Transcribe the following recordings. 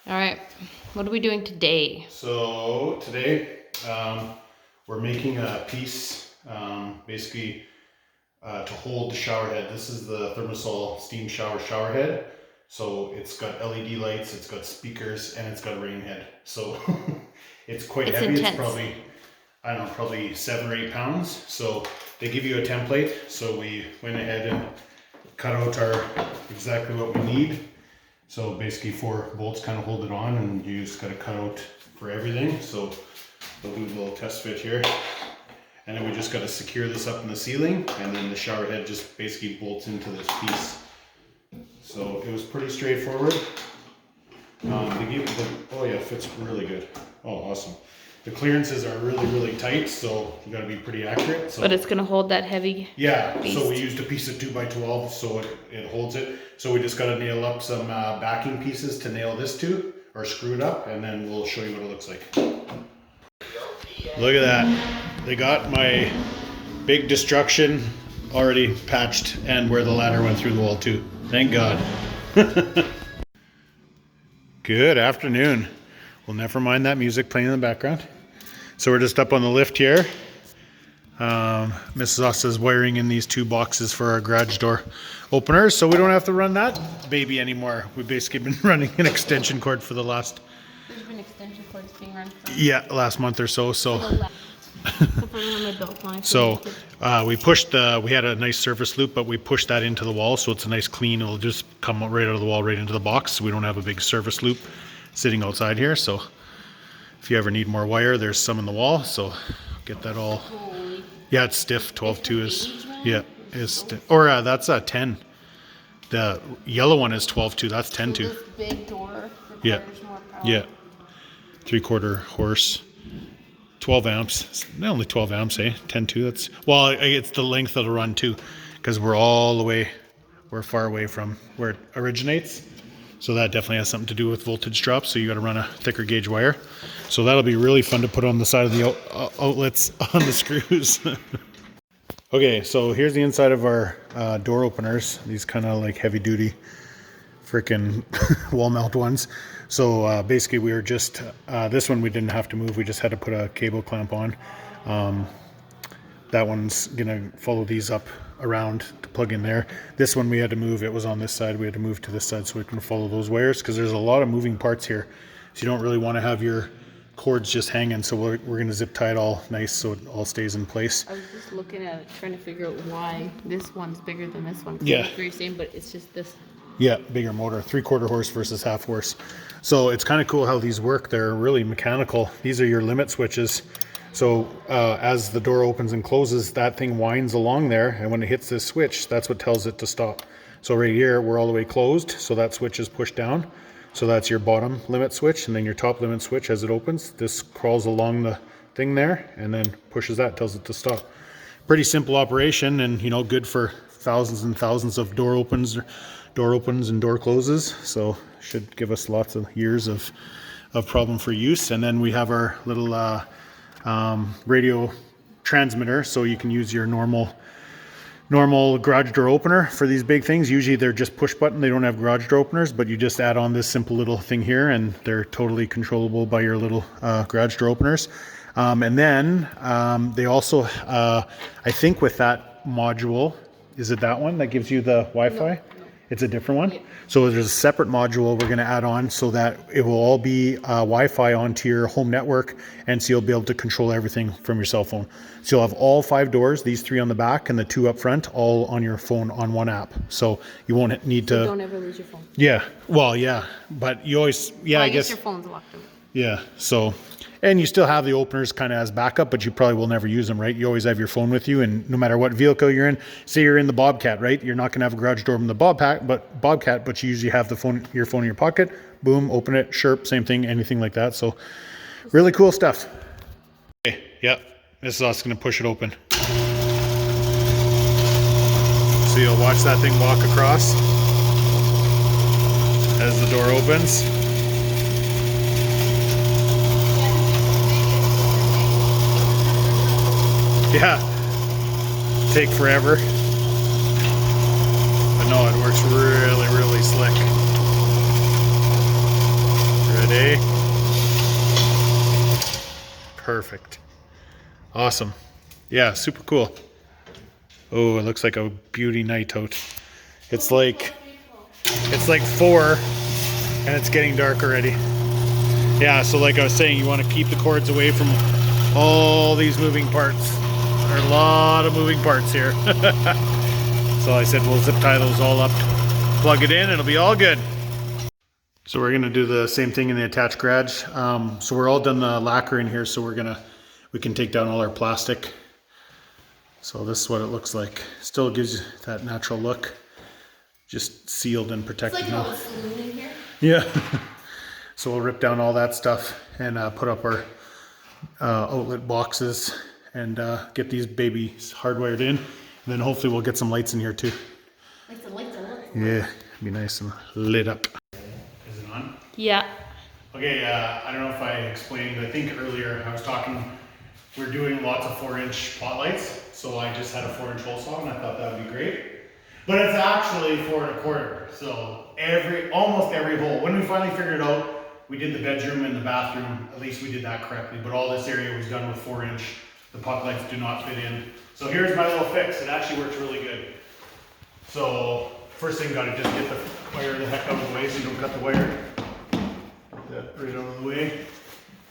All right, what are we doing today? So today we're making a piece basically to hold the shower head. This is the Thermosol steam shower head. So it's got LED lights, it's got speakers, and it's got a rain head. So it's quite heavy. Intense. It's probably, I don't know, probably 7 or 8 pounds. So they give you a template. So we went ahead and cut out our exactly what we need. So basically 4 bolts kind of hold it on, and you just got to cut out for everything. So we'll do a little test fit here. And then we just got to secure this up in the ceiling, and then the shower head just basically bolts into this piece. So it was pretty straightforward. Oh yeah, fits really good. Oh, awesome. The clearances are really tight, so you got to be pretty accurate. So, But it's gonna hold that heavy. yeah, beast. So we used a piece of 2x12, so it holds it. So we just got to nail up some backing pieces to nail this to, or screw it up, and then we'll show you what it looks like. Look at that. They got my big destruction already patched, and where the ladder went through the wall too. Thank God. Good afternoon. Well, never mind that music playing in the background. So we're just up on the lift here. Mrs. Oss is wiring in these 2 boxes for our garage door openers, so we don't have to run that baby anymore. We've basically been running an extension cord for the last... There's been extension cords being run for last month or so. So We pushed we had a nice surface loop, but we pushed that into the wall, so it's a nice clean, it'll just come right out of the wall right into the box, so we don't have a big surface loop sitting outside here. So if you ever need more wire, there's some in the wall, so get that all. Yeah, it's stiff. 12.2 is, yeah, is stiff. Or that's a 10. The yellow one is 12.2, that's 10.2. this big door Yeah. requires more power. Yeah, 3/4 horse, 12 amps. Only 12 amps, eh? 10.2. That's, well, it's the length of the run too, because we're far away from where it originates. So that definitely has something to do with voltage drop. So you got to run a thicker gauge wire. So that'll be really fun to put on the side of the outlets on the screws. Okay, so here's the inside of our door openers. These kind of like heavy duty freaking wall mount ones. So basically we were just, this one we didn't have to move. We just had to put a cable clamp on. That one's gonna follow these up around to plug in there. This one we had to move. It was on this side. We had to move to this side so we can follow those wires, because there's a lot of moving parts here. So you don't really want to have your cords just hanging. So we're gonna zip tie it all nice so it all stays in place. I was just looking at it, trying to figure out why this one's bigger than this one. Yeah. It's very same, but it's just this. Yeah, bigger motor, 3/4 horse versus half horse. So it's kind of cool how these work. They're really mechanical. These are your limit switches. So as the door opens and closes, that thing winds along there, and when it hits this switch, that's what tells it to stop. So right here, we're all the way closed, so that switch is pushed down. So that's your bottom limit switch, and then your top limit switch as it opens. This crawls along the thing there, and then pushes that, tells it to stop. Pretty simple operation, and good for thousands and thousands of door opens and door closes. So should give us lots of years of problem-free use. And then we have our little radio transmitter, so you can use your normal garage door opener for these big things. Usually they're just push button, they don't have garage door openers, but you just add on this simple little thing here, and they're totally controllable by your little garage door openers. And then they also, I think with that module, is it that one that gives you the Wi-Fi? No. It's a different one? Yeah. So there's a separate module we're going to add on so that it will all be Wi-Fi onto your home network, and so you'll be able to control everything from your cell phone. So you'll have all 5 doors, these 3 on the back and the 2 up front, all on your phone on one app. So you won't need to... Don't ever lose your phone. Yeah. Well, yeah. But you always... Yeah, well, I guess... your phone's locked up. Yeah. So... And you still have the openers kind of as backup, but you probably will never use them, right? You always have your phone with you, and no matter what vehicle you're in, say you're in the Bobcat, right? You're not going to have a garage door in the Bobcat, but you usually have your phone in your pocket. Boom, open it, chirp, same thing, anything like that. So really cool stuff. Okay, yeah, this is us going to push it open. So you'll watch that thing walk across as the door opens. Yeah, take forever, but no, it works really slick. perfect. Awesome. Yeah, super cool. Oh, it looks like a beauty night out. It's like 4 and it's getting dark already. Yeah, so like I was saying, you want to keep the cords away from all these moving parts. There are a lot of moving parts here. So I said we'll zip tie those all up, plug it in, it'll be all good. So we're gonna do the same thing in the attached garage. So we're all done the lacquer in here, so we can take down all our plastic. So this is what it looks like. Still gives you that natural look. Just sealed and protected now. It's like a little saloon in here. Yeah. So we'll rip down all that stuff and put up our outlet boxes and get these babies hardwired in. And then hopefully we'll get some lights in here too. Like the lights are lit. Yeah, be nice and lit up. Is it on? Yeah. Okay, I don't know if I explained, I think earlier I was talking, we're doing lots of 4-inch pot lights. So I just had a 4-inch hole saw and I thought that would be great. But it's actually 4 1/4. So almost every hole, when we finally figured it out, we did the bedroom and the bathroom, at least we did that correctly. But all this area was done with 4-inch. The pot lights do not fit in. So here's my little fix. It actually works really good. So first thing, gotta just get the wire the heck out of the way so you don't cut the wire. Get that right out of the way.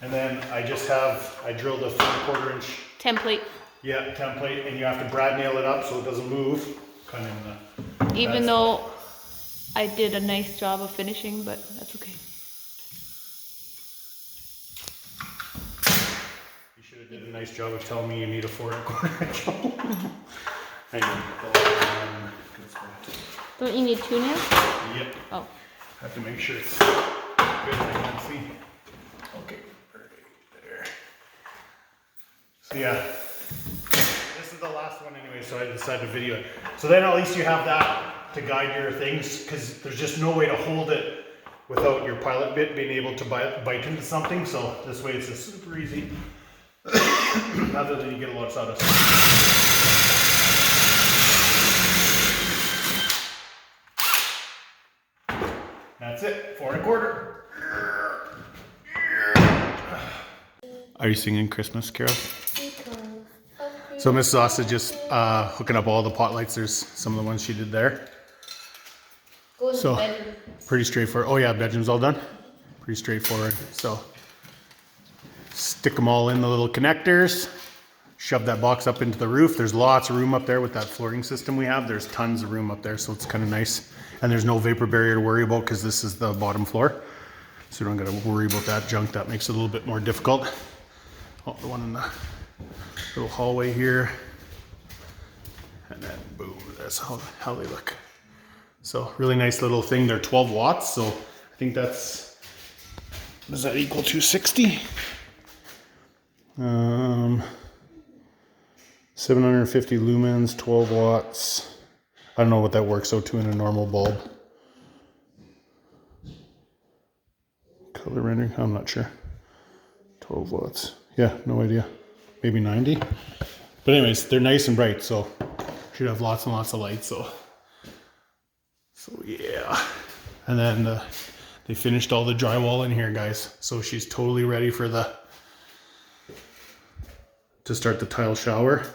And then I drilled a 4 1/4-inch Template. yeah, template, and you have to brad nail it up so it doesn't move. Kind of in the Even though I did a nice job of finishing, but that's okay. You should have did a nice job of telling me you need a 4 1/4-inch hole. I know. Good spot. Don't you need 2 nails? Yep. Oh. Have to make sure it's good I can see. Okay, right there. So yeah, this is the last one anyway, so I decided to video it. So then at least you have that to guide your things, because there's just no way to hold it without your pilot bit being able to bite into something. So this way it's just super easy. Other than you get a lot of sawdust. That's it, 4 1/4. Are you singing Christmas carols? So Miss Zoss is just hooking up all the pot lights. There's some of the ones she did there. So pretty straightforward. Oh yeah, bedroom's all done. Pretty straightforward. So stick them all in the little connectors. Shove that box up into the roof. There's lots of room up there with that flooring system we have. There's tons of room up there, so it's kind of nice. And there's no vapor barrier to worry about because this is the bottom floor. So you don't got to worry about that junk. That makes it a little bit more difficult. Oh, the one in the little hallway here. And then boom, that's how they look. So really nice little thing. They're 12 watts. So I think that's, does that equal 260? 750 lumens, 12 watts. I don't know what that works out to in a normal bulb. Color rendering, I'm not sure. 12 watts. Yeah, no idea. Maybe 90. But anyways, they're nice and bright, so should have lots and lots of light. So yeah. And then they finished all the drywall in here, guys. So she's totally ready for to start the tile shower.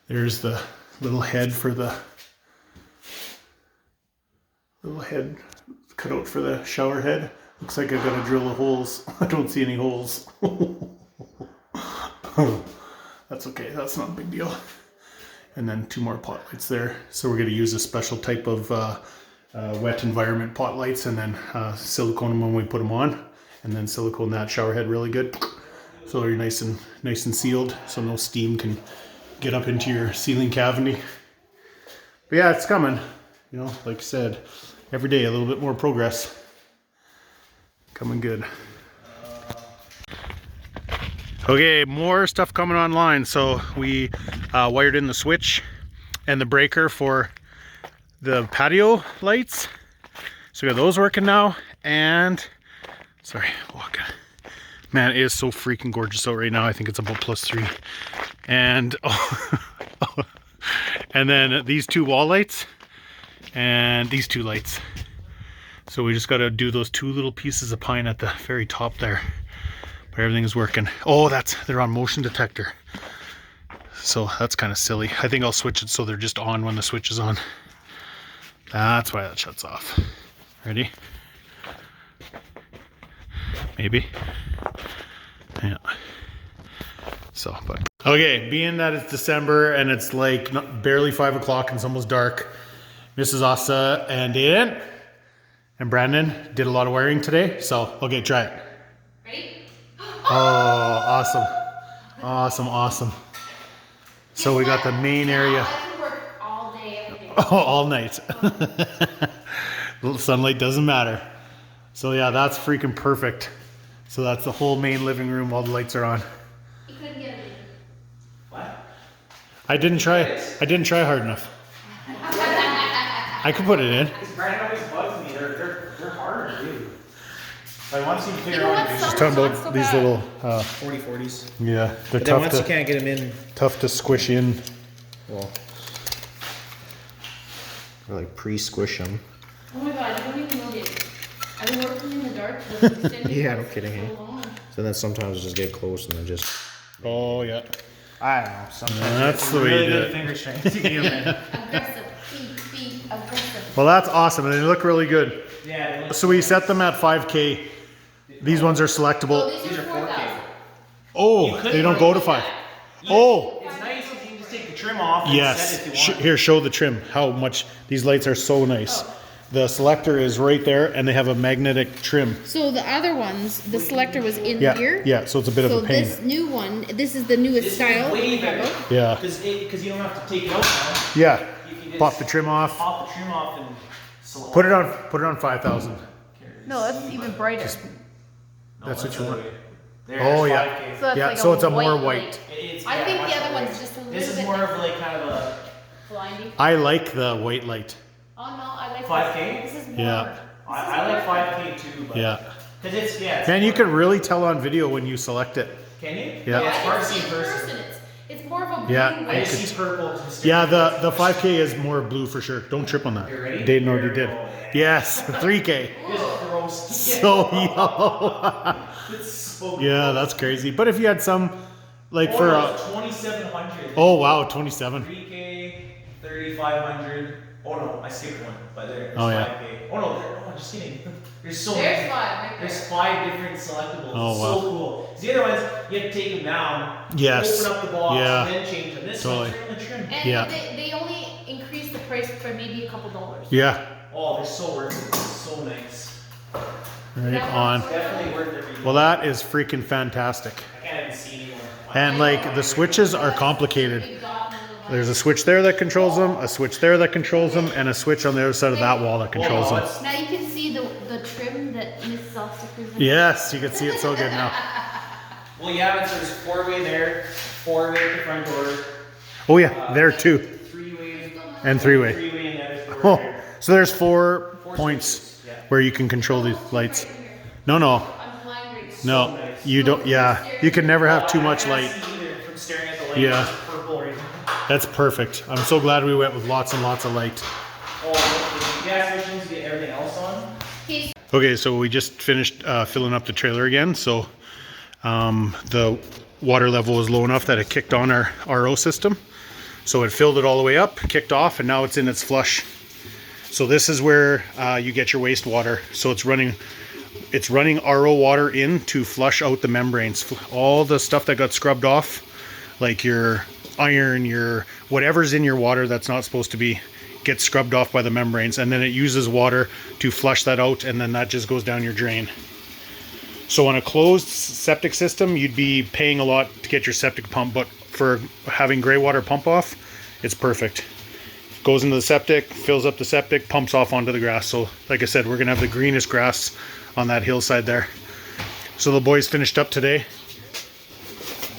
There's the little head for the cut out for the shower head. Looks like I gotta drill the holes. I don't see any holes. That's okay, that's not a big deal. And then 2 more pot lights there. So we're gonna use a special type of wet environment pot lights, and then silicone them when we put them on, and then silicone that shower head really good. So you're nice and sealed, so no steam can get up into your ceiling cavity. But yeah, it's coming. You know, like I said, every day a little bit more progress. Coming good. Okay, more stuff coming online. So we wired in the switch and the breaker for the patio lights. So we got those working now. And sorry, walking. Man, it is so freaking gorgeous out right now. I think it's about +3. And and then these 2 wall lights and these 2 lights. So we just got to do those 2 little pieces of pine at the very top there. But But everything's working. Oh, they're on motion detector. So that's kind of silly. I think I'll switch it so they're just on when the switch is on. That's why that shuts off. Ready? Maybe. Yeah. So, but okay, being that it's December and it's like barely 5 o'clock and it's almost dark, Mrs. Asa and Aiden and Brandon did a lot of wiring today. So, okay, try it. Ready? Oh, awesome. Awesome, awesome. So we got the main area. I can work all day, every day. Oh, all night. Little sunlight doesn't matter. So yeah, that's freaking perfect. So that's the whole main living room while the lights are on. You couldn't get it in. What? I didn't try hard enough. I could put it in. Because Brandon always bugs me. They're harder to do. But once you figure You know out what, how to do Just some- talking not about so these bad. little, 40/40s. yeah, they're But then once you tough can't get them in, to squish in. well, or like pre-squish them. Oh my god, you don't even know it. I've been working in the dark for extended Yeah, no for kidding, so eh? long. So then sometimes just get close and then just. Oh yeah. I don't know. Sometimes That's the way you do it. finger strength to get 'em in. Aggressive, beep, aggressive. Well, that's awesome, and they look really good. Yeah. So we set them at 5K. These ones are Oh, selectable. these are 4,000. Oh, they don't go to 5. Oh, It's nice if you can just take the trim off and yes. set it if you want. Here, show the trim. How much these lights are so nice. The selector is right there, and they have a magnetic trim. So the other ones, the selector was in Yeah, here. yeah. So it's a bit of So a pain. this new one, this is the newest This style. is way better. Yeah, Because you don't have to take it out now. yeah. You can just Pop the trim off. Pop the trim off and select. Put it on 5,000. No, that's even brighter. That's what you want. There's Oh, yeah. 5K. So that's Yeah, like so a it's a more white white. light. It's, I yeah, think much the other more. one's just a little This is bit more of like kind of a blindy. I like the white light. Oh no, I like 5K? This is more. Yeah. I like 5K too, but Yeah. because it's it's Man, you more- can really tell on video when you select it. Can you? Yeah. It's hard to It's see in in person. It's more of a blue Yeah, I white. just see purple. Yeah, the 5K is more blue for sure. Don't trip on that. You ready? Dayton already Here did. we go. Yes, 3K. Just roast. So yellow. It's so Yeah, that's crazy. But if you had some, like for oh, 2,700. oh wow, 27. 3K, 3,500. Oh no, I skipped one, but there's Oh, yeah. 5K. Oh no, just kidding. There's so There's many. 5 right there. There's 5 different selectables. Oh, It's wow. so cool. 'Cause the other ones, you have to take them down, Yes. open up the box, Yeah. and then change them. This Totally. one, turn the trim. And Yeah. they only increase the price by maybe a couple dollars. Yeah, Oh, they're so worth it. So nice. right on. Definitely worth it. For you. Well, that is freaking fantastic. I can't even see anymore. And like the switches are complicated. We've got one of There's a switch there that controls them, a switch there that controls them, and a switch on the other side of that wall that controls them. Now you can see the trim that Mrs. Ostacruiser. Yes, you can see it so good now. Well, yeah, so there's 4-way there, 4-way at the front door, Oh yeah, there too, 3-way, and 3-way. 3-way in the other door. Oh, there. so there's 4 Four points switches, yeah. where you can control the lights. No, no, I'm flying right. no, you don't. Yeah, you can never have too much light. I can't see either from staring at the light. Yeah. It's purple right now. That's perfect. I'm so glad we went with lots and lots of light. Oh, the gas stations get everything else on. Okay, Okay, so we just finished filling up the trailer again. So the water level was low enough that it kicked on our RO system. So it filled it all the way up, kicked off, and now it's in its flush. So this is where you get your wastewater. So it's running RO water in to flush out the membranes. All the stuff that got scrubbed off, like your iron, your whatever's in your water that's not supposed to be, gets scrubbed off by the membranes, and then it uses water to flush that out, and then that just goes down your drain. So on a closed septic system, you'd be paying a lot to get your septic pump, but for having gray water pump off, it's perfect. Goes into the septic, fills up the septic, pumps off onto the grass. So like I said, we're gonna have the greenest grass on that hillside there. So the boys finished up today.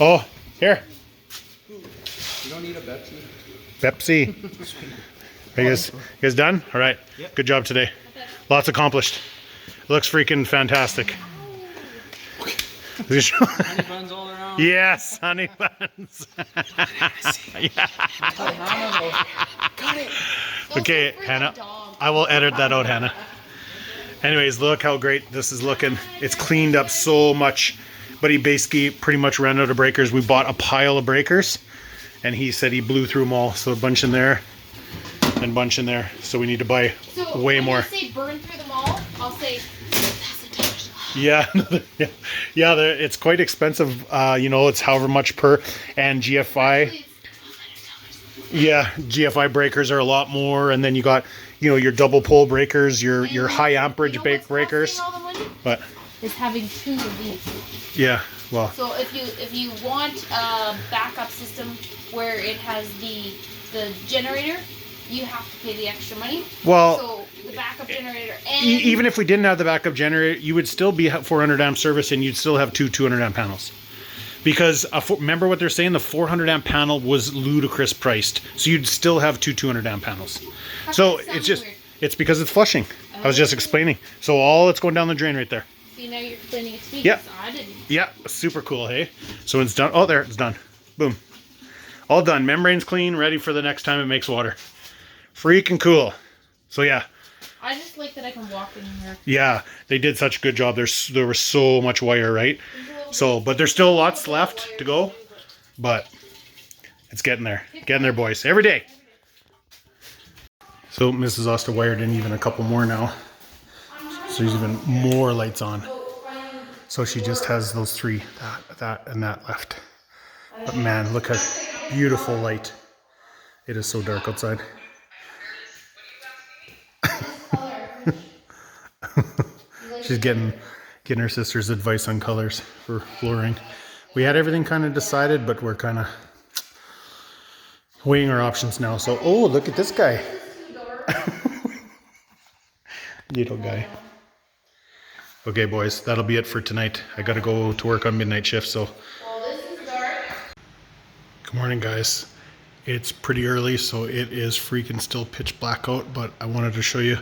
Oh, here. You don't need a Pepsi. Pepsi. Are you guys done? All right. Yep. Good job today. Lots accomplished. Looks freaking fantastic. Honey buns all around. Yes, honey buns. Got it. Okay, Hannah. I will edit that out, Hannah. Anyways, look how great this is looking. It's cleaned up so much but he basically pretty much ran out of breakers. We bought a pile of breakers, and he said he blew through them all. So a bunch in there, and a bunch in there. So we need to buy way more. When you say burn through them all, I'll say $1,000. Yeah, it's quite expensive. You know, it's however much per, and GFI. Yeah, GFI breakers are a lot more, and then you got, you know, your double pole breakers, your high amperage breakers. But is having 2 of these. yeah, well. So if you want a backup system where it has the generator, you have to pay the extra money. Well, so the backup generator and even if we didn't have the backup generator, you would still be 400 amp service, and you'd still have 2 200 amp panels. Because remember what they're saying, the 400 amp panel was ludicrous priced, so you'd still have 2 200 amp panels. So it's just weird. It's because it's flushing. I was just explaining. So all it's going down the drain right there. See, now you're explaining it to me. Yeah. I didn't. Yeah, super cool, hey? So it's done. Oh, there, it's done. Boom. All done. Membrane's clean, ready for the next time it makes water. Freaking cool. So yeah. I just like that I can walk in here. Yeah, they did such a good job. There was so much wire, right? So, but there's still lots left to go, but it's getting there. Getting there, boys. Every day. So Mrs. Osta wired in even a couple more now. So there's even more lights on. So she just has those 3, that, and that left. But man, look at beautiful light. It is so dark outside. She's getting her sister's advice on colors for flooring. We had everything kind of decided, but we're kind of weighing our options now. So, oh, look at this guy. Little guy. Okay, boys, that'll be it for tonight. I got to go to work on midnight shift, so. Well, this is dark. Good morning, guys. It's pretty early, so it is freaking still pitch black out, but I wanted to show you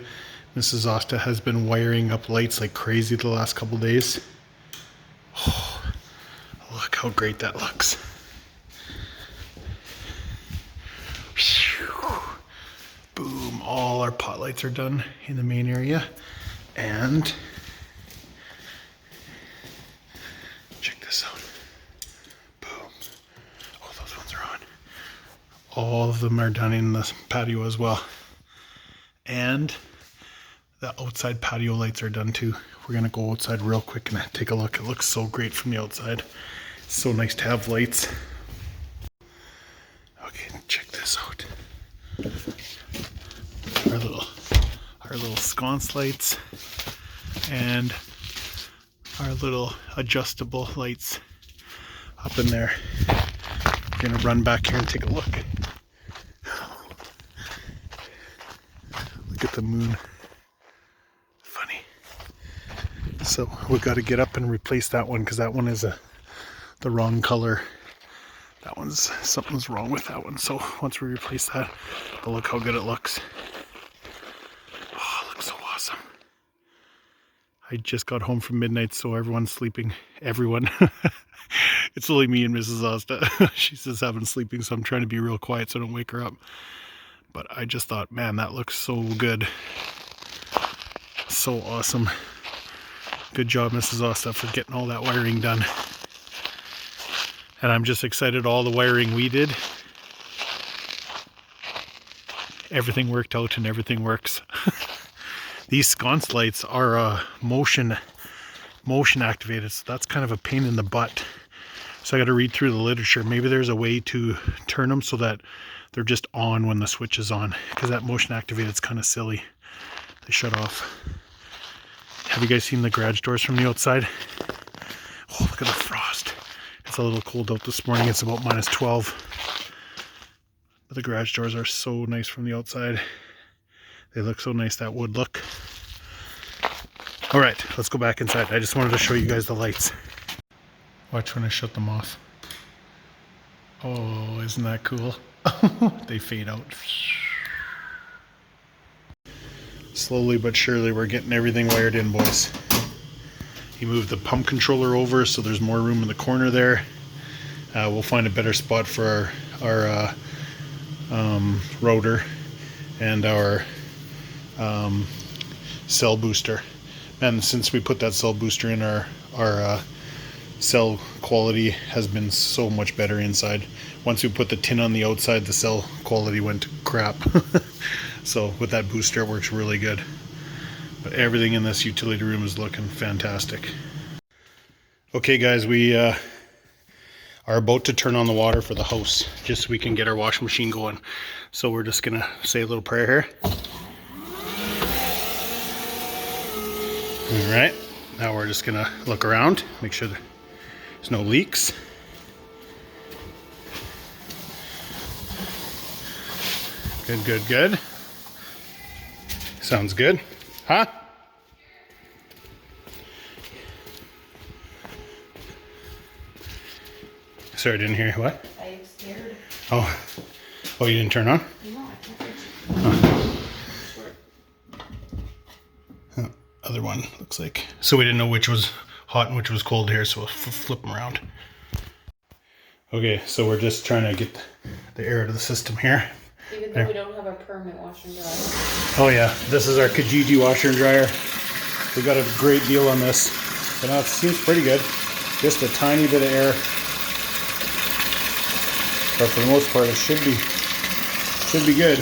Mrs. Osta has been wiring up lights like crazy the last couple days. Oh, look how great that looks. Boom, all our pot lights are done in the main area. And check this out. Boom. Oh, those ones are on. All of them are done in the patio as well. And the outside patio lights are done too. We're gonna go outside real quick and take a look. It looks so great from the outside. It's so nice to have lights. Okay, check this out. Our little sconce lights and our little adjustable lights up in there. We're gonna run back here and take a look. Look at the moon. Funny. So we got to get up and replace that one because that one is the wrong color. That one's, something's wrong with that one. So once we replace that, but look how good it looks. Oh, it looks so awesome. I just got home from midnight, so everyone's sleeping. Everyone. It's only me and Mrs. Osta. She's just having sleeping, so I'm trying to be real quiet so I don't wake her up. But I just thought, man, that looks so good. So awesome. Good job, Mrs. Osta, for getting all that wiring done. And I'm just excited all the wiring we did. Everything worked out and everything works. These sconce lights are motion activated, so that's kind of a pain in the butt. So I got to read through the literature. Maybe there's a way to turn them so that they're just on when the switch is on, because that motion activated is kind of silly. They shut off. Have you guys seen the garage doors from the outside? Oh, look at the frost. It's a little cold out this morning. It's about -12. But the garage doors are so nice from the outside. They look so nice, that wood look. All right, let's go back inside. I just wanted to show you guys the lights. Watch when I shut them off. Oh, isn't that cool? They fade out. Slowly but surely we're getting everything wired in, boys. He moved the pump controller over so there's more room in the corner there. We'll find a better spot for our rotor and our cell booster. And since we put that cell booster in, our cell quality has been so much better inside. Once we put the tin on the outside, the cell quality went to crap. So with that booster, it works really good. But everything in this utility room is looking fantastic. Okay guys, we are about to turn on the water for the house, just so we can get our washing machine going. So we're just gonna say a little prayer here. All right, now we're just gonna look around, make sure there's no leaks. Good, good, good. Sounds good. Huh? Sorry, I didn't hear you. What? I'm scared. Oh, you didn't turn on? No, I can't. Oh, other one looks like. So we didn't know which was hot and which was cold here, so we'll flip them around. Okay, so we're just trying to get the air out of the system here. Even though we don't have a permanent washer and dryer. Oh yeah, this is our Kijiji washer and dryer. We got a great deal on this, but now it seems pretty good. Just a tiny bit of air, but for the most part, it should be good.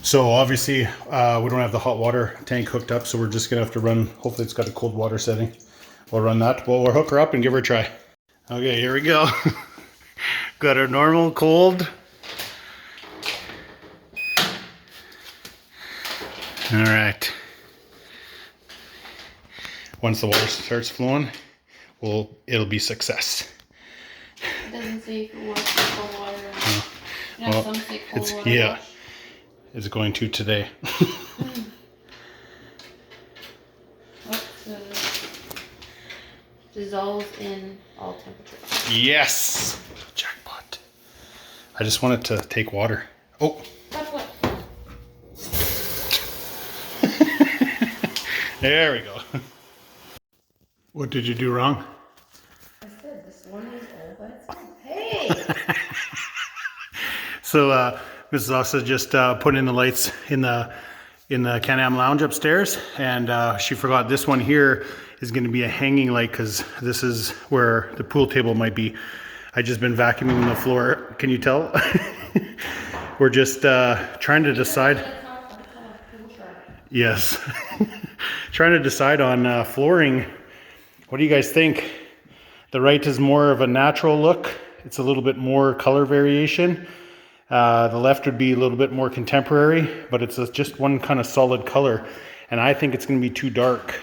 So obviously, we don't have the hot water tank hooked up, so we're just gonna have to run. Hopefully, it's got a cold water setting. We'll run that. We'll hook her up and give her a try. Okay, here we go. Got our normal cold. All right. Once the water starts flowing, it'll be success. It doesn't say you can wash with cold water. No, Well, some say cold it's water yeah. wash. It's going to today. Dissolves in all temperatures. Yes. Jackpot. I just wanted to take water. Oh. That's what. There we go. What did you do wrong? I said this one is all by itself. Hey! So Mrs. Ossa just put in the lights in the Can-Am lounge upstairs, and she forgot this one here is going to be a hanging light, because this is where the pool table might be. I just been vacuuming the floor. Can you tell? We're just trying to decide. Yes. Trying to decide on flooring. What do you guys think? The right is more of a natural look. It's a little bit more color variation. The left would be a little bit more contemporary, but it's just one kind of solid color. And I think it's going to be too dark.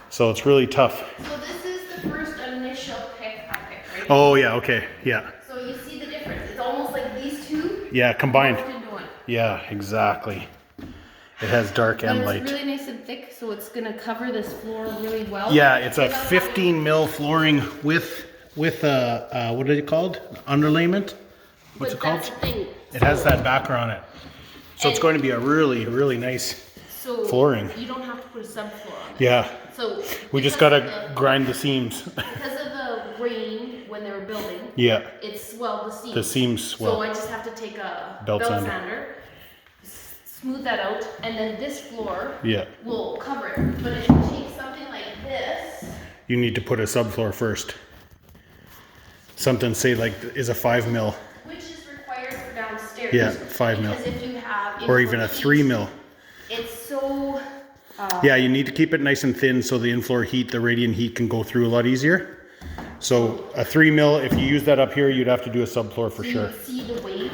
So it's really tough. So this is the first initial pick I picked, right? Oh yeah, okay, yeah. So you see the difference. It's almost like these two. Yeah, combined. Morphed into one. Yeah, exactly. It has dark and But light. it's really nice and thick, so it's gonna cover this floor really well. Yeah, it's a 15 mil flooring with what are they called? Underlayment? What's it called? That's the thing. It has that backer on it. So it's going to be a really, really nice flooring. You don't have to put a subfloor on it. Yeah. So We just because gotta grind the seams. because of the rain when they were building, Yeah. it swelled the seams. The seams swell. So I just have to take a Belt belt sander. sander, smooth that out, and then this floor Yeah. will cover it. But if you take something like this, You need to put a subfloor first. Something say like is a 5 mil. which is required for downstairs. Yeah, 5 mil. Because if you have Or even a 3 mil. it's so Yeah, you need to keep it nice and thin so the in-floor heat, the radiant heat can go through a lot easier. So a 3 mil, if you use that up here, you'd have to do a subfloor for so sure. you see the waves.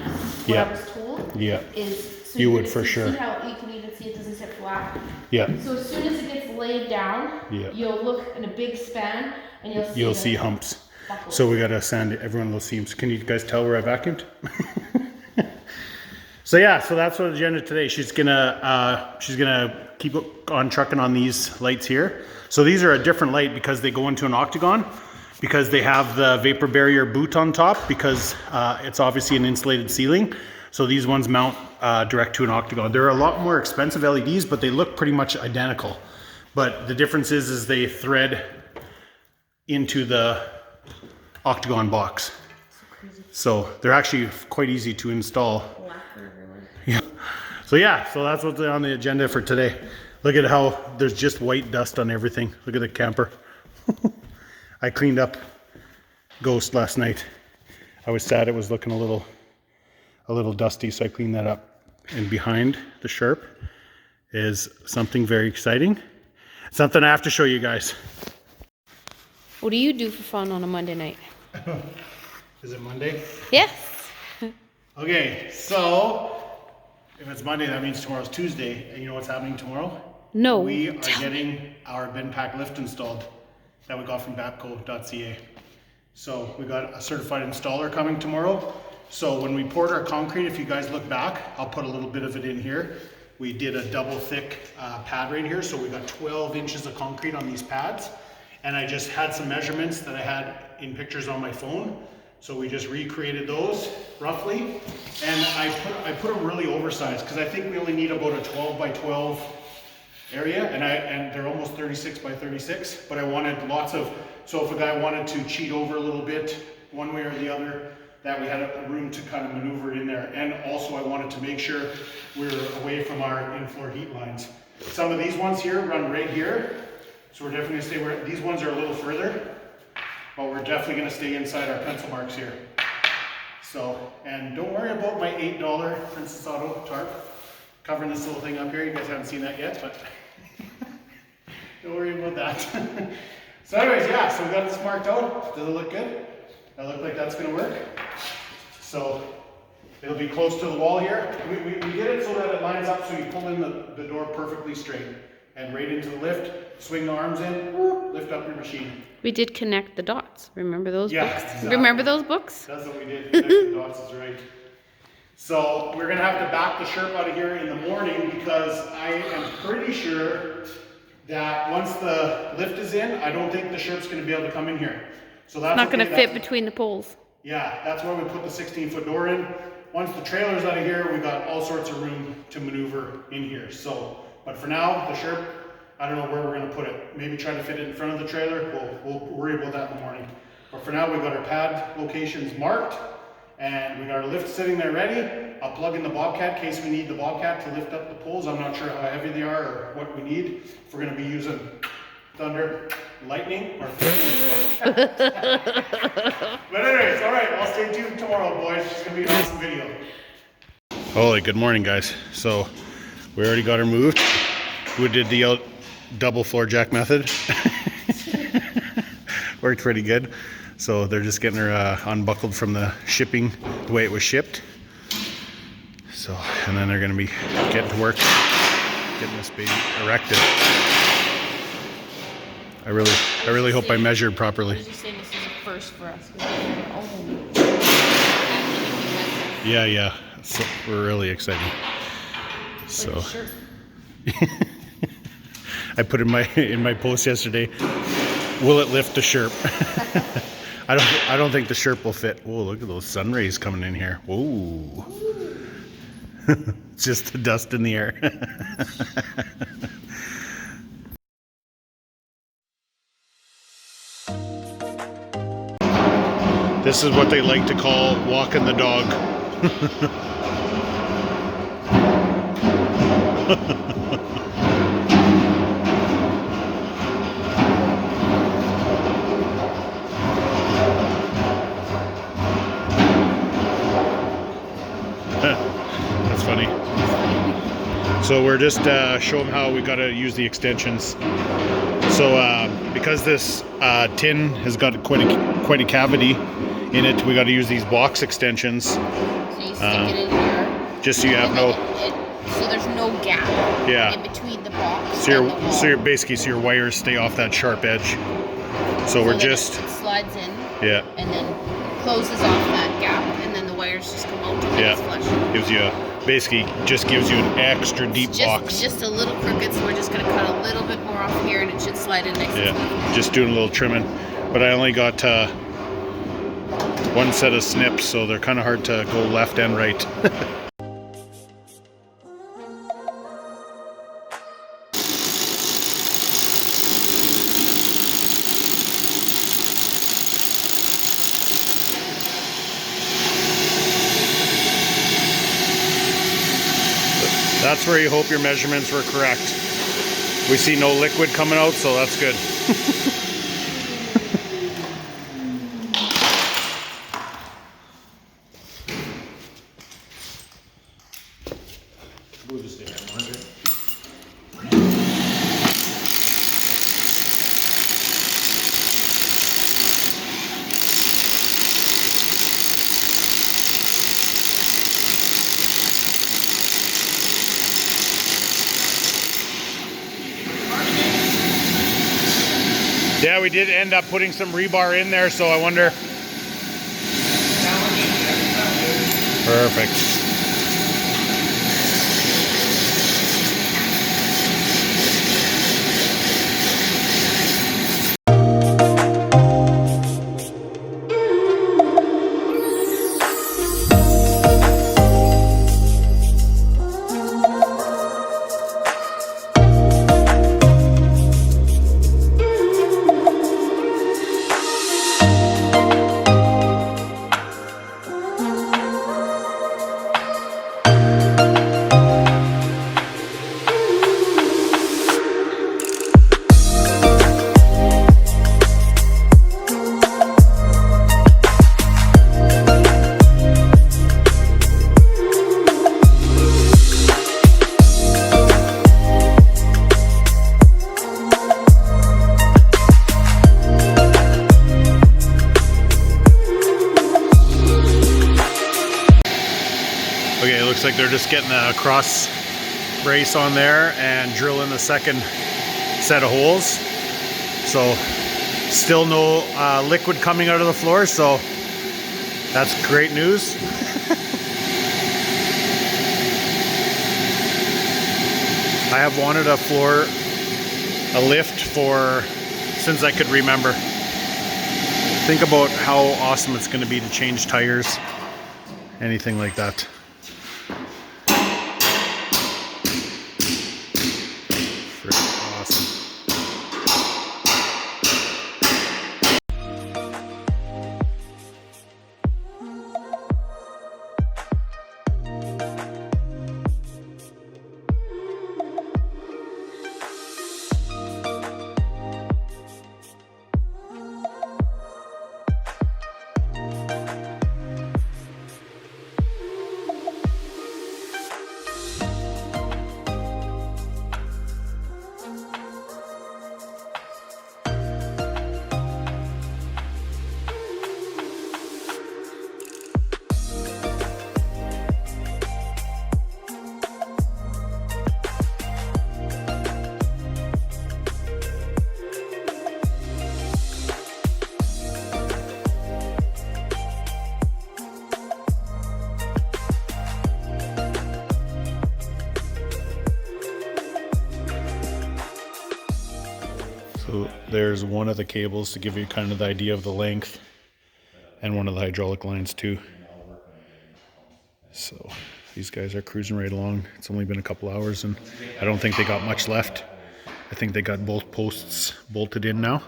Yeah. What I was told Yeah. is so You you're would gonna for see sure. how you can even see it doesn't sit flat. Yeah, So as soon as it gets laid down, Yeah. you'll look in a big span and you'll see you'll the see humps. buckles. So we gotta sand every one of those seams. Can you guys tell where I vacuumed? So yeah, so that's what the agenda today. She's gonna keep on trucking on these lights here. So these are a different light because they go into an octagon, because they have the vapor barrier boot on top, because it's obviously an insulated ceiling. So these ones mount direct to an octagon. They're a lot more expensive LEDs, but they look pretty much identical. But the difference is they thread into the octagon box. So they're actually quite easy to install. Yeah. So yeah, so that's what's on the agenda for today. Look at how there's just white dust on everything. Look at the camper. I cleaned up Ghost last night. I was sad it was looking a little dusty, so I cleaned that up. And behind the Sharp is something very exciting. Something I have to show you guys. What do you do for fun on a Monday night? Is it Monday? Yes. Okay, so if it's Monday, that means tomorrow's Tuesday. And you know what's happening tomorrow? No. We are getting our Bendpak lift installed that we got from babco.ca. So we got a certified installer coming tomorrow. So when we poured our concrete, if you guys look back, I'll put a little bit of it in here. We did a double thick pad right here. So we got 12 inches of concrete on these pads. And I just had some measurements that I had in pictures on my phone. So we just recreated those roughly. And I put them really oversized because I think we only need about a 12 by 12 area, and they're almost 36 by 36, but I wanted lots of, so if a guy wanted to cheat over a little bit one way or the other, that we had a room to kind of maneuver it in there. And also I wanted to make sure we're away from our in-floor heat lines. Some of these ones here run right here, so we're definitely gonna stay where, these ones are a little further, but we're definitely gonna stay inside our pencil marks here. So, and don't worry about my $8 Princess Auto tarp covering this little thing up here. You guys haven't seen that yet, but don't worry about that. So anyways, yeah, so we got this marked out. Does it look good? That look like that's gonna work? So it'll be close to the wall here. We did it so that it lines up so you pull in the door perfectly straight and right into the lift, swing the arms in, whoop, lift up your machine. We did connect the dots. Remember those Yeah, books? exactly. Remember those books? That's what we did. Connect the dots is right. So we're gonna have to back the Sherp out of here in the morning because I am pretty sure that once the lift is in, I don't think the Sherp's gonna be able to come in here. So that's Not going okay, to fit between the poles. Yeah, that's why we put the 16-foot door in. Once the trailer's out of here, we got all sorts of room to maneuver in here. So, but for now, the Sherp, I don't know where we're gonna put it. Maybe try to fit it in front of the trailer. We'll worry about that in the morning. But for now, we got our pad locations marked. And we got our lift sitting there ready. I'll plug in the Bobcat in case we need the Bobcat to lift up the poles. I'm not sure how heavy they are or what we need. If we're gonna be using thunder, lightning, or but anyways, all right, I'll stay tuned tomorrow, boys. It's gonna be an awesome video. Holy good morning, guys. So we already got her moved. We did the double floor jack method. Worked pretty good. So they're just getting her unbuckled from the shipping, the way it was shipped. So, and then they're gonna be getting to work, getting this baby erected. I really hope I measured properly. I was just saying this is a first for us. Yeah. So we're really excited. So I put in my post yesterday, will it lift the Sherp? I don't think the Sherp will fit. Oh, look at those sun rays coming in here. Whoa. It's just the dust in the air. This is what they like to call walking the dog. That's funny. So we're just showing how we got to use the extensions. So because this tin has got quite a cavity in it, we got to use these box extensions. So you stick it in here. Just so you have no. So there's no gap. Yeah. In between the box. So and the wall. so your wires stay off that sharp edge. So we're just. It slides in. Yeah. And then closes off that gap, and then the wires just come out and it's flush. Gives you basically just gives you an extra deep box. Just a little crooked, so we're just gonna cut a little bit more off here, and it should slide in nice. Yeah, just doing a little trimming. But I only got one set of snips, so they're kind of hard to go left and right. That's where you hope your measurements were correct. We see no liquid coming out, so that's good. Yeah, we did end up putting some rebar in there, so I wonder. Perfect. Okay, it looks like they're just getting a cross brace on there and drilling the second set of holes. So still no liquid coming out of the floor, so that's great news. I have wanted a lift since I could remember. Think about how awesome it's going to be to change tires, anything like that. Awesome. So there's one of the cables to give you kind of the idea of the length, and one of the hydraulic lines too. So these guys are cruising right along. It's only been a couple hours and I don't think they got much left. I think they got both posts bolted in now.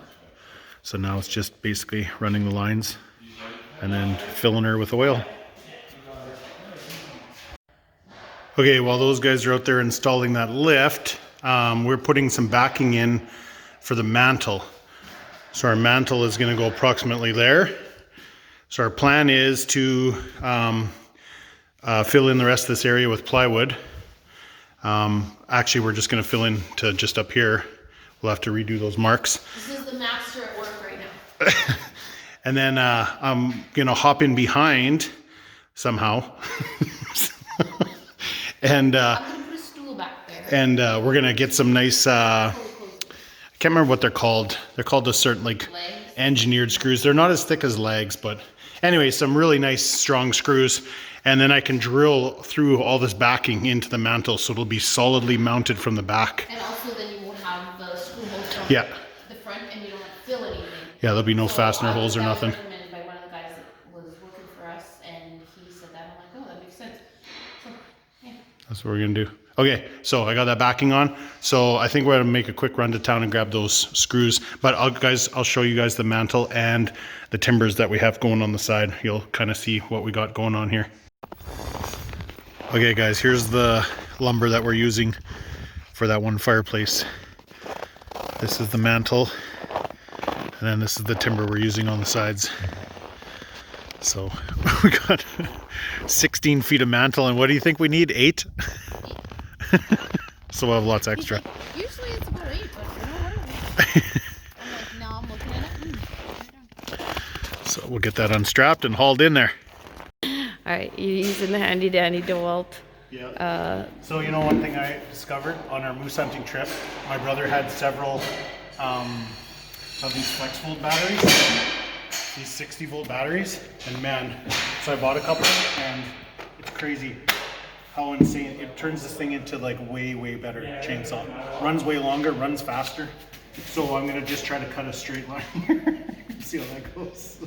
So now it's just basically running the lines and then filling her with oil. Okay, while those guys are out there installing that lift, we're putting some backing in for the mantle. So our mantle is going to go approximately there. So our plan is to fill in the rest of this area with plywood. Actually, we're just going to fill in to just up here. We'll have to redo those marks. This is the master at work right now. And then I'm going to hop in behind somehow. And I'm going to put a stool back there. and we're going to get some nice I can't remember what they're called. They're called a certain like Legs? engineered screws. They're not as thick as legs, but anyway, some really nice strong screws. And then I can drill through all this backing into the mantle, so it'll be solidly mounted from the back. And also then you won't have the screw holes from Yeah. the front, and you don't have to fill anything. Yeah, there'll be no So fastener holes or that was nothing. recommended by one of the guys that was working for us, and he said that. I'm like, oh, that makes sense. So, yeah. That's what we're gonna do. Okay, so I got that backing on. So I think we're gonna make a quick run to town and grab those screws. But I'll show you guys the mantle and the timbers that we have going on the side. You'll kind of see what we got going on here. Okay guys, here's the lumber that we're using for that one fireplace. This is the mantle, and then this is the timber we're using on the sides. So we got 16 feet of mantle, and what do you think we need? 8? So we'll have lots extra. Like, usually it's about 8, but whatever. I'm like, no, I'm looking at it. So we'll get that unstrapped and hauled in there. All right, you're using the handy dandy DeWalt. Yeah. So you know, one thing I discovered on our moose hunting trip, my brother had several of these flex volt batteries, these 60 volt batteries, and man, so I bought a couple, and it's crazy how insane it turns this thing into like way better chainsaw. Runs way longer, runs faster. So I'm gonna just try to cut a straight line here. See how that goes.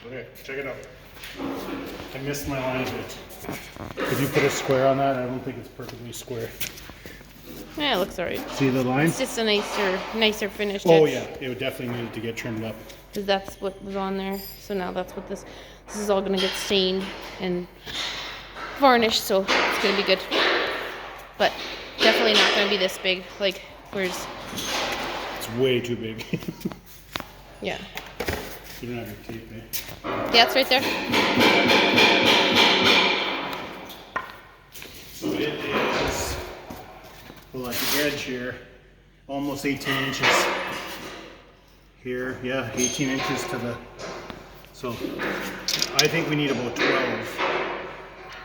Okay, check it out. I missed my line a bit. If you put a square on that, I don't think it's perfectly square. Yeah, it looks alright. See the line? It's just a nicer finish. Oh yeah, it would definitely need to get trimmed up. Because that's what was on there. So now that's what this is all gonna get stained and varnished, so it's gonna be good. But definitely not gonna be this big. Like, where's? It's way too big. Yeah. You don't have your tape, eh? Yeah, it's right there. So it is, well, at the edge here, almost 18 inches. Here, yeah, 18 inches to the, so I think we need about 12.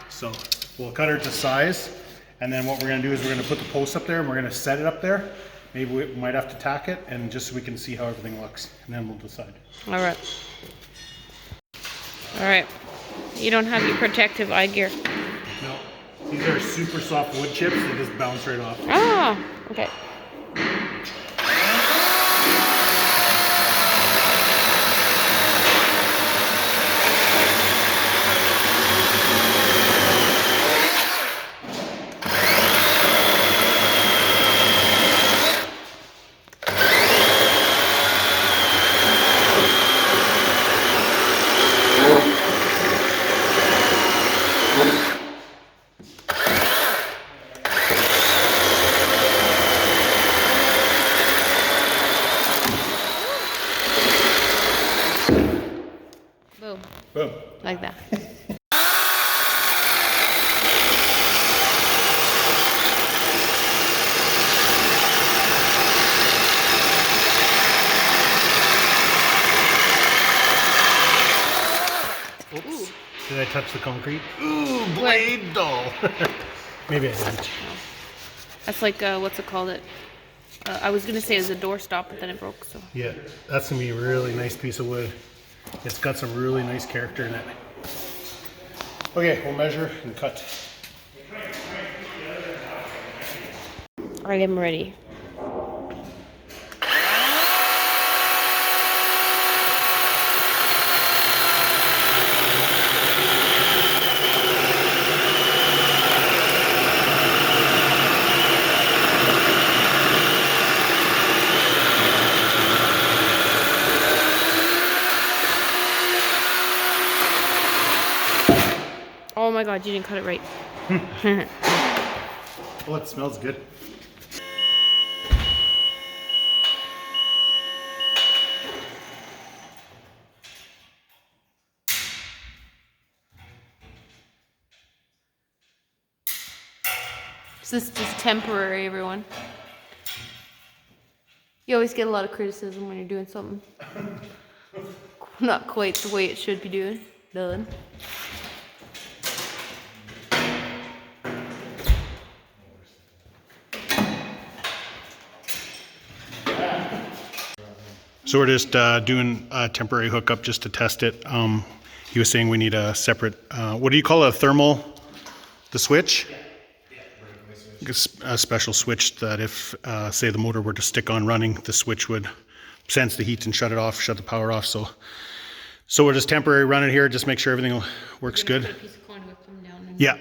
So we'll cut her to size, and then what we're gonna do is we're gonna put the post up there and we're gonna set it up there. Maybe we might have to tack it, and just so we can see how everything looks, and then we'll decide. Alright. Alright. You don't have your protective eye gear. No, these are super soft wood chips, they just bounce right off. Ah, okay. Boom. Boom. Like that. Oops. Did I touch the concrete? Ooh, blade dull. Maybe I didn't. That's like, what's it called? I was gonna say it was a door stop, but then it broke, so. Yeah, that's gonna be a really nice piece of wood. It's got some really nice character in it. Okay, we'll measure and cut. I am ready. Oh my god, you didn't cut it right. Oh, it smells good. So this is just temporary, everyone. You always get a lot of criticism when you're doing something not quite the way it should be done. So we're just doing a temporary hookup just to test it. He was saying we need a separate, what do you call it, a thermal, the switch? A special switch that if, say the motor were to stick on running, the switch would sense the heat and shut it off, shut the power off. So we're just temporary running here, just make sure everything works good. Yeah,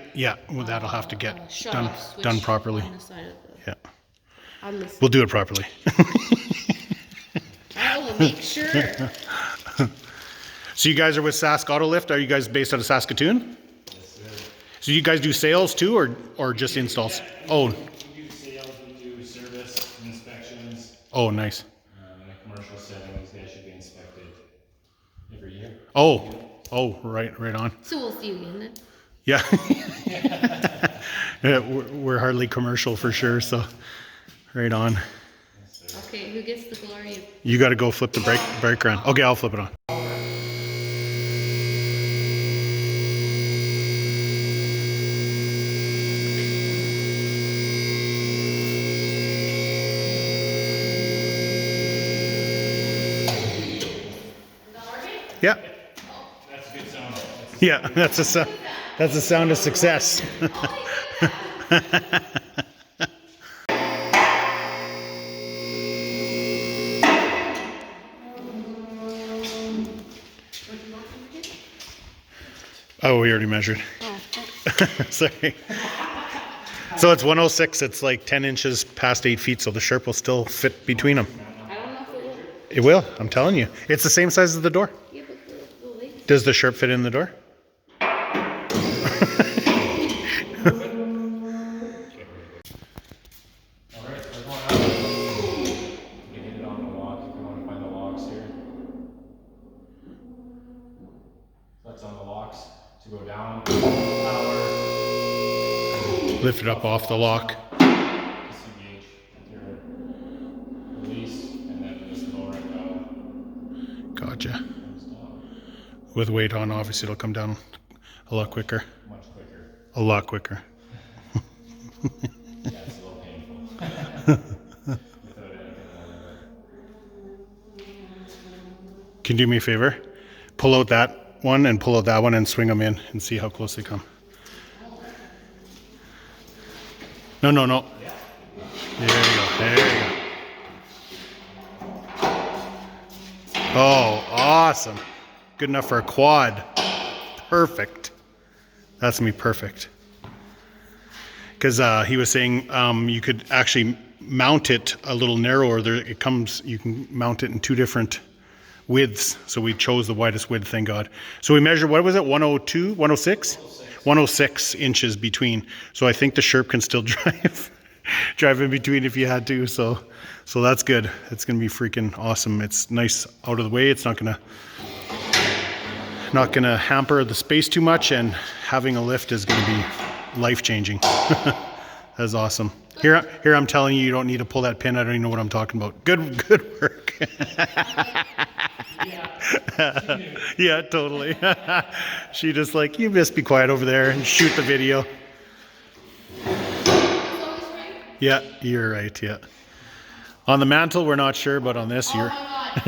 well, that'll have to get done properly. Yeah, we'll do it properly. I will make sure. So you guys are with Sask Auto Lift. Are you guys based out of Saskatoon? Yes, sir. So you guys do sales too, or just installs? Oh. We do sales Oh, nice. In a commercial setting, these guys should be inspected every year. Oh, right on. So we'll see you again then. Yeah. Yeah, we're hardly commercial for sure, so right on. Okay, who gets the glory? You got to go flip the breaker on. Okay, I'll flip it on. Yeah. That's a good sound. Yeah, that's a sound of success. Oh, we already measured. Oh, Sorry. So it's 106. It's like 10 inches past 8 feet, so the Sherp will still fit between them. I don't know if it will. It will. I'm telling you. It's the same size as the door. Yeah, but the lake. Does the Sherp fit in the door? Alright, we're going out. We hit it on the lock if you want to find the locks here. That's on the locks to go down. Power. Lift it up off the lock. Disengage your release and then just lower it down. Gotcha. Comes down. With weight on, obviously it'll come down a lot quicker. Much quicker. A lot quicker. Yeah, it's a little painful. Without anything on it. Can you do me a favor? Pull out that one and pull out that one and swing them in and see how close they come. No. There you go. There you go. Oh, awesome. Good enough for a quad. Perfect. That's me perfect. Because he was saying you could actually mount it a little narrower. You can mount it in 2 different widths. So we chose the widest width, thank God. So we measured, what was it, 102, 106? 106 inches between. So I think the Sherp can still drive in between if you had to. So that's good. It's going to be freaking awesome. It's nice out of the way. It's not going to hamper the space too much, and having a lift is going to be life-changing. That's awesome. Here I'm telling you don't need to pull that pin. I don't even know what I'm talking about. Good work. Yeah, totally. She just like, you just be quiet over there and shoot the video. Yeah, you're right, yeah. On the mantle, we're not sure, but on this, you're... I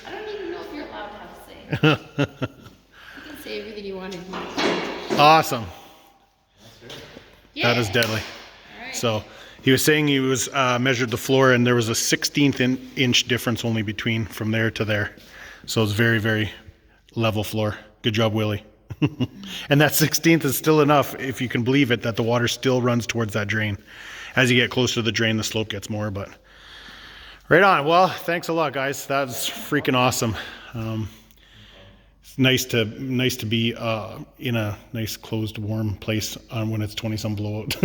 don't even know if you're allowed to have a say. You can say everything you want to do. Awesome. Yeah. That is deadly. All right. So he was saying he was measured the floor, and there was a 16th inch difference only between from there to there. So it's very, very level floor. Good job, Willie. And that 16th is still enough, if you can believe it, that the water still runs towards that drain. As you get closer to the drain, the slope gets more, but right on. Well, thanks a lot, guys. That's freaking awesome. It's nice to be in a nice closed warm place when it's 20-some below out.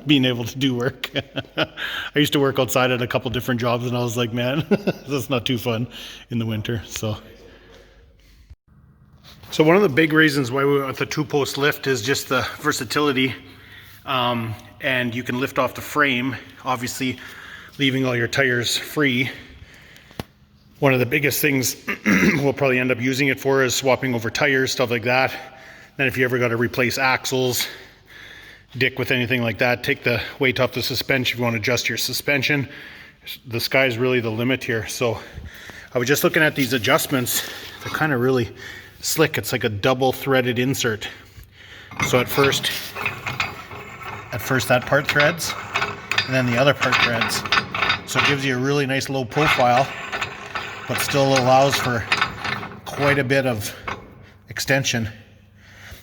Being able to do work. I used to work outside at a couple different jobs, and I was like, man, that's not too fun in the winter. So one of the big reasons why we went with the 2-post lift is just the versatility, and you can lift off the frame, obviously leaving all your tires free. One of the biggest things we'll probably end up using it for is swapping over tires, stuff like that. Then if you ever got to replace axles, dick with anything like that, take the weight off the suspension if you want to adjust your suspension. The sky's really the limit here. So I was just looking at these adjustments. They're kind of really slick. It's like a double threaded insert. So at first that part threads, and then the other part threads. So it gives you a really nice low profile, but still allows for quite a bit of extension.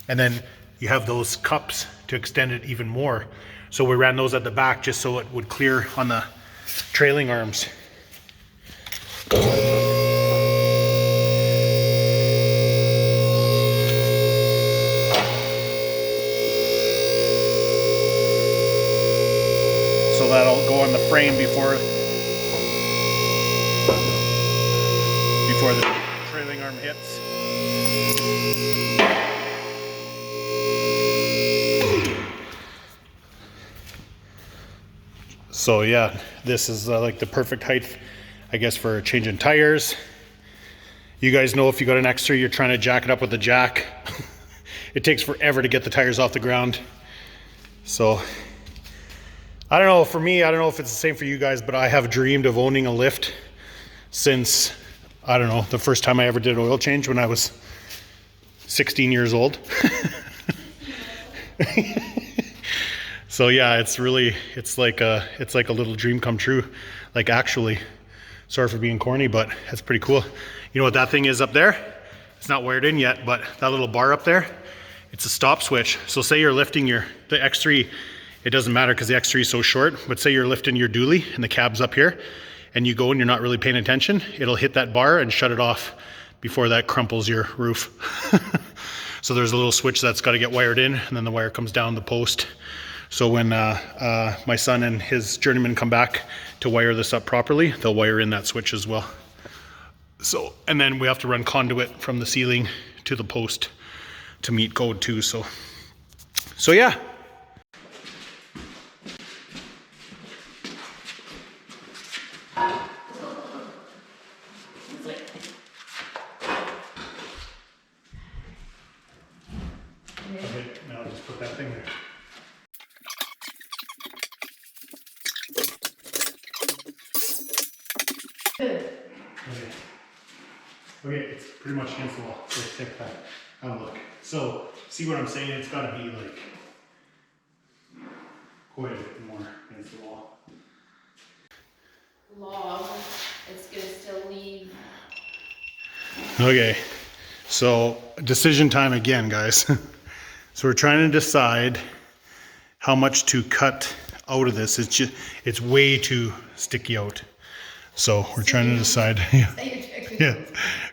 And then you have those cups to extend it even more. So we ran those at the back just so it would clear on the trailing arms. So So that'll go on the frame before the trailing arm hits. So yeah, this is like the perfect height, I guess, for changing tires. You guys know if you got an extra, you're trying to jack it up with a jack. It takes forever to get the tires off the ground. So I don't know, for me, I don't know if it's the same for you guys, but I have dreamed of owning a lift since, I don't know, the first time I ever did an oil change when I was 16 years old. So yeah, it's like a little dream come true. Like, actually, sorry for being corny, but that's pretty cool. You know what that thing is up there? It's not wired in yet, but that little bar up there, it's a stop switch. So say you're lifting the X3, it doesn't matter because the X3 is so short, but say you're lifting your dually and the cab's up here and you go and you're not really paying attention, it'll hit that bar and shut it off before that crumples your roof. So there's a little switch that's got to get wired in, and then the wire comes down the post. So when my son and his journeyman come back to wire this up properly, they'll wire in that switch as well. So, and then we have to run conduit from the ceiling to the post to meet code too. So yeah. Okay, now just put that thing there. Okay, it's pretty much against the wall. So take that. Have a look. So, see what I'm saying? It's got to be like quite a bit more against the wall. Log, it's gonna still leave. Okay, so decision time again, guys. So we're trying to decide how much to cut out of this. It's way too sticky out. So we're trying to decide. Yeah,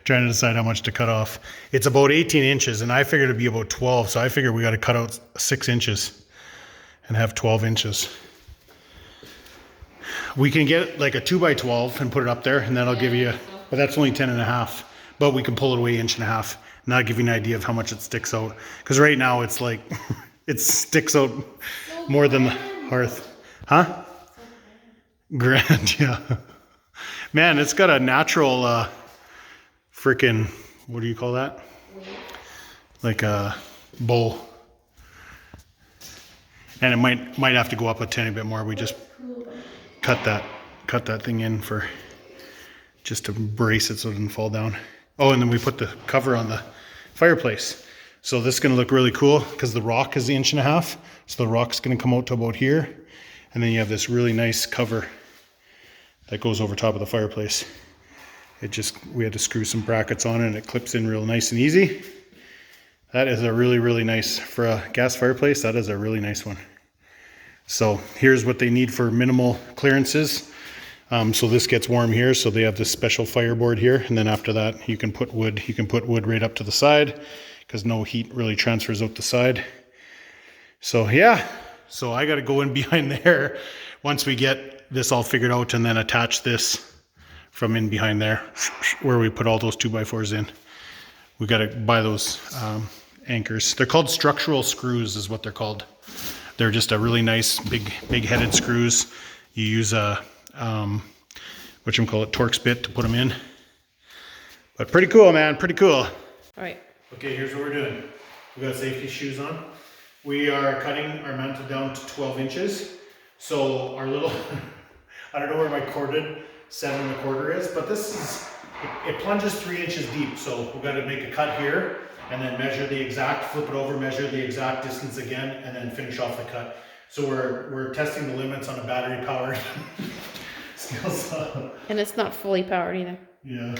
trying to decide how much to cut off. It's about 18 inches, and I figured it'd be about 12. So I figured we got to cut out 6 inches and have 12 inches. We can get like a 2x12 and put it up there, and that'll give you, but that's only 10.5. But we can pull it away 1.5 inches, and that'll give you an idea of how much it sticks out. Because right now it's like, it sticks out more than the hearth. Huh? Grand, yeah. Man, it's got a natural freaking, what do you call that? Like a bowl. And it might have to go up a tiny bit more. We just cut that thing in for just to brace it so it doesn't fall down. Oh, and then we put the cover on the fireplace. So this is going to look really cool because the rock is 1.5 inches. So the rock's going to come out to about here. And then you have this really nice cover that goes over top of the fireplace. We had to screw some brackets on it, and it clips in real nice and easy. That is a really, really nice, for a gas fireplace, that is a really nice one. So here's what they need for minimal clearances. So this gets warm here, so they have this special fireboard here, and then after that you can put wood. You can put wood right up to the side because no heat really transfers out the side. So yeah, so I got to go in behind there once we get this all figured out, and then attach this from in behind there where we put all those 2x4s in. We got to buy those anchors. They're called structural screws is what they're called. They're just a really nice big headed screws. You use a Torx bit to put them in. But pretty cool, man, pretty cool. All right. Okay, here's what we're doing. We got safety shoes on. We are cutting our mantle down to 12 inches. So our little, I don't know where my corded 7.25 is, but this is, it plunges 3 inches deep. So we've got to make a cut here and then measure the exact, flip it over, measure the exact distance again, and then finish off the cut. So we're testing the limits on a battery powered skill saw. And it's not fully powered either. Yeah.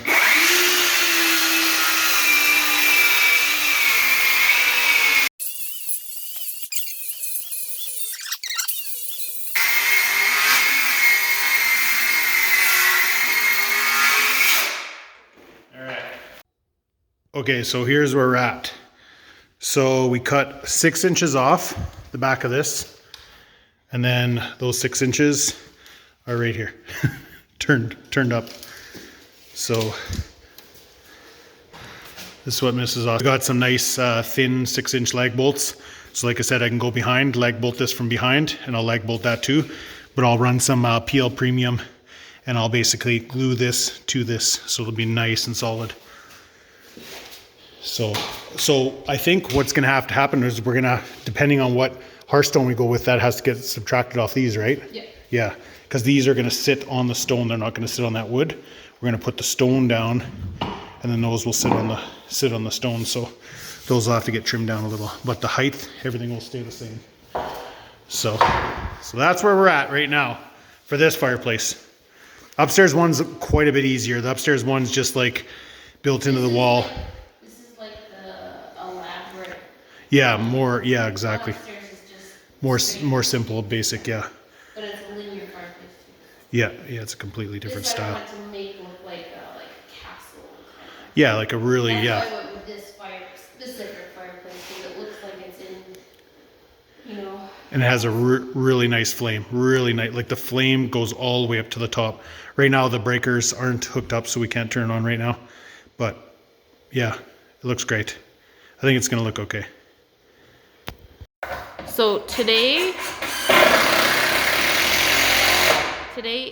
Okay, so here's where we're at. So we cut 6 inches off the back of this. And then those 6 inches are right here, turned up. So this is what misses off. I got some nice thin 6-inch lag bolts. So like I said, I can go behind, lag bolt this from behind, and I'll lag bolt that too. But I'll run some PL Premium, and I'll basically glue this to this, so it'll be nice and solid. So I think what's gonna have to happen is we're gonna, depending on what Hearthstone we go with, that has to get subtracted off these, right? Yeah. Yeah, because these are gonna sit on the stone. They're not gonna sit on that wood. We're gonna put the stone down, and then those will sit on the stone. So those will have to get trimmed down a little, but the height, everything will stay the same. So that's where we're at right now for this fireplace. Upstairs one's quite a bit easier. The upstairs one's just like built into the wall. This is like the elaborate. Yeah, more. Yeah, exactly. Upstairs is just More simple, basic. Yeah. But it's a linear fireplace too. Yeah, it's a completely different This I style. want to make look like a castle kind of. Yeah, like a really That's yeah. why I went with this specific fireplace because it looks like it's in, you know. And it has a really nice flame, really nice. Like the flame goes all the way up to the top. Right now the breakers aren't hooked up, so we can't turn it on right now. But yeah, it looks great. I think it's gonna look okay. So today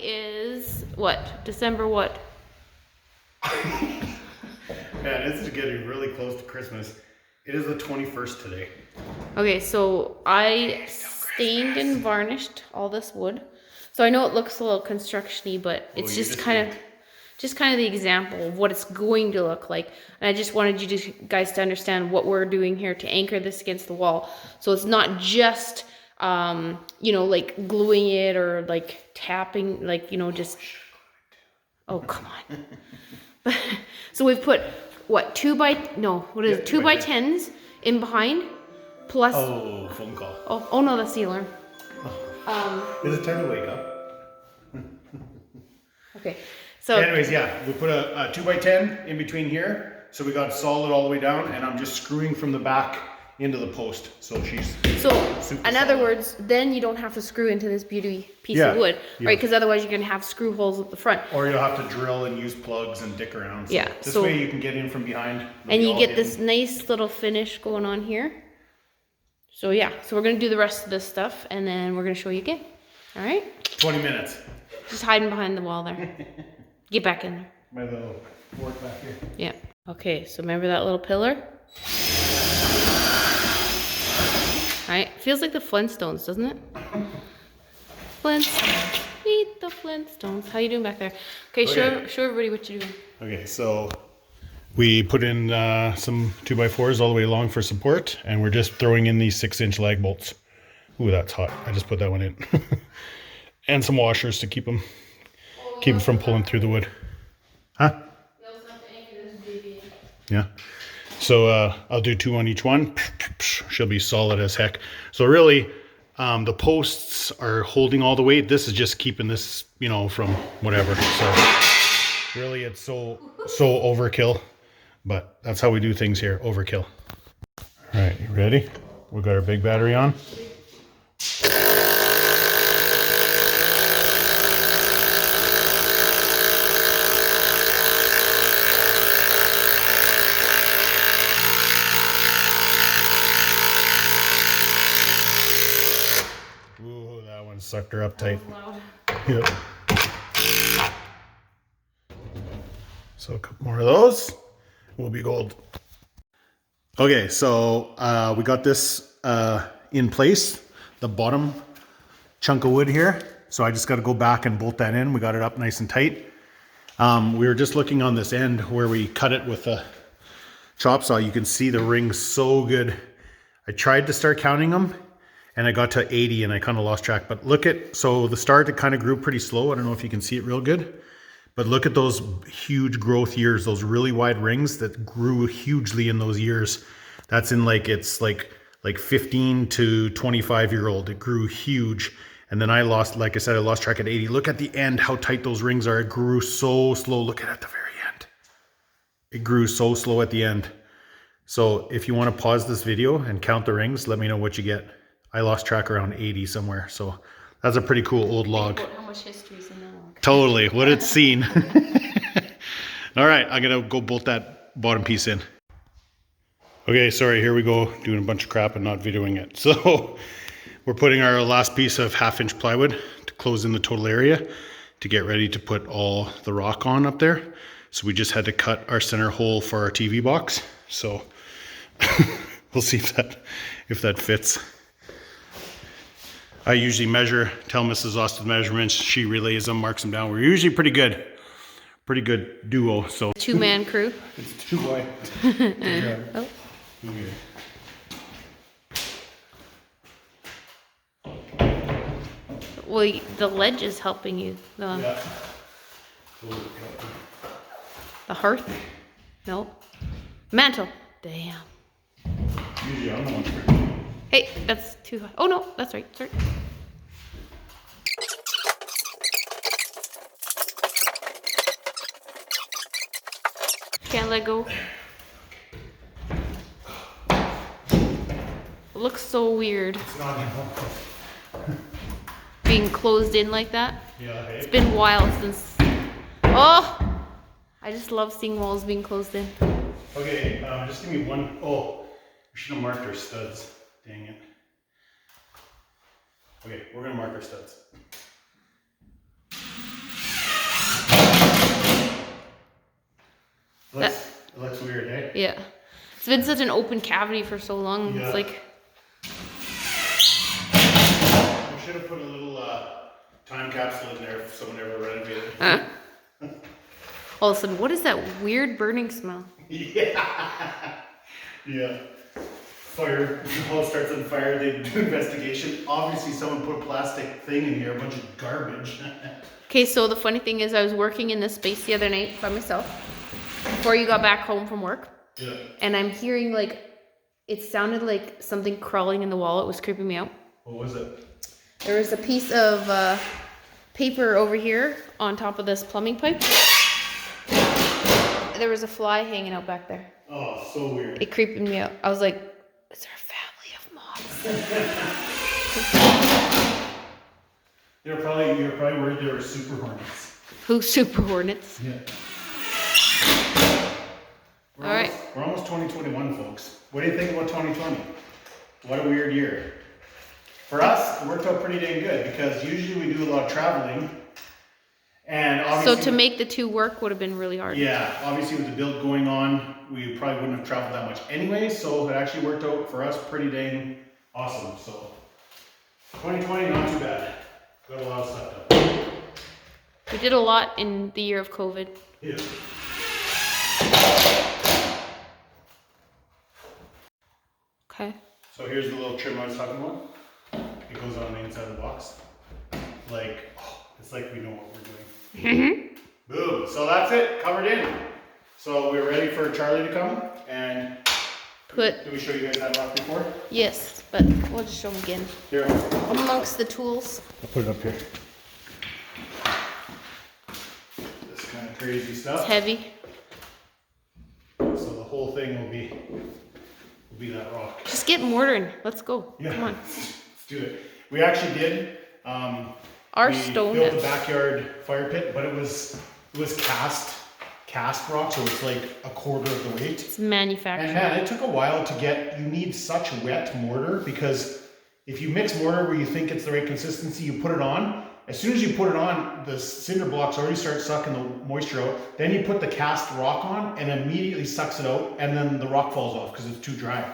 is what? December what? Man, this is getting really close to Christmas. It is the 21st today. Okay, so I stained and varnished all this wood. So I know it looks a little construction-y, but it's you just just kind of the example of what it's going to look like. And I just wanted you guys to understand what we're doing here to anchor this against the wall. So it's not just, you know, like gluing it or like tapping, like, you know, just, oh, come on. So we've put, what, 2 by 10s in behind, plus, Oh, phone call. oh no, that's the alarm. Is it time to wake up? Okay, so. Anyways, yeah, we put a 2 by 10 in between here. So we got solid all the way down, and I'm just screwing from the back into the post. So she's So, super in other solid. words, then you don't have to screw into this beauty piece Yeah, of wood, yeah. right? Because otherwise you're going to have screw holes at the front. Or you'll have to drill and use plugs and dick around. So Yeah, This so- way you can get in from behind. It'll And be you all get hidden. this nice little finish going on here. So yeah, so we're going to do the rest of this stuff, and then we're going to show you again. All right? 20 minutes. Just hiding behind the wall there. Get back in there. My little fork back here. Yeah. Okay, so remember that little pillar? Alright, feels like the Flintstones, doesn't it? Flintstones. Meet the Flintstones. How you doing back there? Okay, Okay. show everybody what you're doing. Okay, so we put in some 2x4s all the way along for support, and we're just throwing in these 6-inch lag bolts. Ooh, that's hot. I just put that one in. And some washers to keep them from pulling through the wood. Huh? Yeah. So I'll do 2 on each one. She'll be solid as heck. So really, the posts are holding all the weight. This is just keeping this, you know, from whatever. So really, it's so overkill. But that's how we do things here. Overkill. All right, you ready? We got our big battery on. Ooh, that one sucked her up tight. Loud. Yep. So a couple more of those. We'll be gold. Okay, so we got this in place, the bottom chunk of wood here. So I just got to go back and bolt that in. We got it up nice and tight. We were just looking on this end where we cut it with a chop saw. You can see the rings so good. I tried to start counting them, and I got to 80 and I kind of lost track. But look at, so the start, it kind of grew pretty slow. I don't know if you can see it real good. But look at those huge growth years, those really wide rings that grew hugely in those years. That's in like, it's like 15 to 25-year-old. It grew huge. And then I lost, like I said, I lost track at 80. Look at the end, how tight those rings are. It grew so slow. Look at the very end. It grew so slow at the end. So if you want to pause this video and count the rings, let me know what you get. I lost track around 80 somewhere. So that's a pretty cool old log. Think about how much history is in that log. Totally, what it's seen. All right, I'm gonna go bolt that bottom piece in. Okay, sorry, here we go, doing a bunch of crap and not videoing it. So we're putting our last piece of 1/2-inch plywood to close in the total area to get ready to put all the rock on up there. So we just had to cut our center hole for our TV box. So we'll see if that fits. I usually measure, tell Mrs. Austin measurements, she relays them, marks them down. We're usually pretty good duo, so. 2-man crew. It's too wide. Oh. Okay. Well, the ledge is helping you. Yeah. The hearth? No. Mantle. Damn. Usually I'm the one for. Hey, that's too high. Oh no, that's right. Sorry. Can't let go. It looks so weird It's not anymore. being closed in like that. Yeah, hey. It's been a while since. Oh! I just love seeing walls being closed in. Okay, just give me one. Oh, we should have marked our studs. Dang it. Okay, we're gonna mark our studs. It looks weird, eh? Yeah. It's been such an open cavity for so long. Yeah. It's like, We should have put a little time capsule in there if someone ever renovated it. huh? All of a sudden, what is that weird burning smell? Yeah. Yeah. Fire. The house starts on fire. They do investigation. Obviously, someone put a plastic thing in here, a bunch of garbage. Okay, so the funny thing is I was working in this space the other night by myself before you got back home from work. Yeah. And I'm hearing like, it sounded like something crawling in the wall. It was creeping me out. What was it? There was a piece of paper over here on top of this plumbing pipe. There was a fly hanging out back there. Oh, so weird. It creeped me out. I was like, is there a family of moths? You're probably worried they were super hornets. Who super hornets? Yeah. All right. We're almost 2021, folks. What do you think about 2020? What a weird year. For us, it worked out pretty dang good because usually we do a lot of traveling. And obviously, So to make the two work would have been really hard. yeah, obviously with the build going on, we probably wouldn't have traveled that much anyway, so it actually worked out for us pretty dang awesome. So 2020, not too bad. Got a lot of stuff done. We did a lot in the year of COVID. Yeah. Okay. So here's the little trim I was talking about. It goes on the inside of the box. Like, it's like we know what we're doing. Boom. So that's it, covered in. So we're ready for Charlie to come, and did we show you guys that rock before? Yes, but we'll just show them again. Here, Amongst the tools. I'll put it up here. This kind of crazy It's stuff. heavy. So the whole thing will be that rock. Just get mortaring. Let's go. Yeah. Come on. Let's do it. We actually did. Our we stone. built a backyard fire pit, but it was cast rock, so it's like a quarter of the weight. It's manufactured. And man, it took a while to get. You need such wet mortar because if you mix mortar where you think it's the right consistency, you put it on. As soon as you put it on, the cinder blocks already start sucking the moisture out. Then you put the cast rock on, and immediately sucks it out, and then the rock falls off because it's too dry.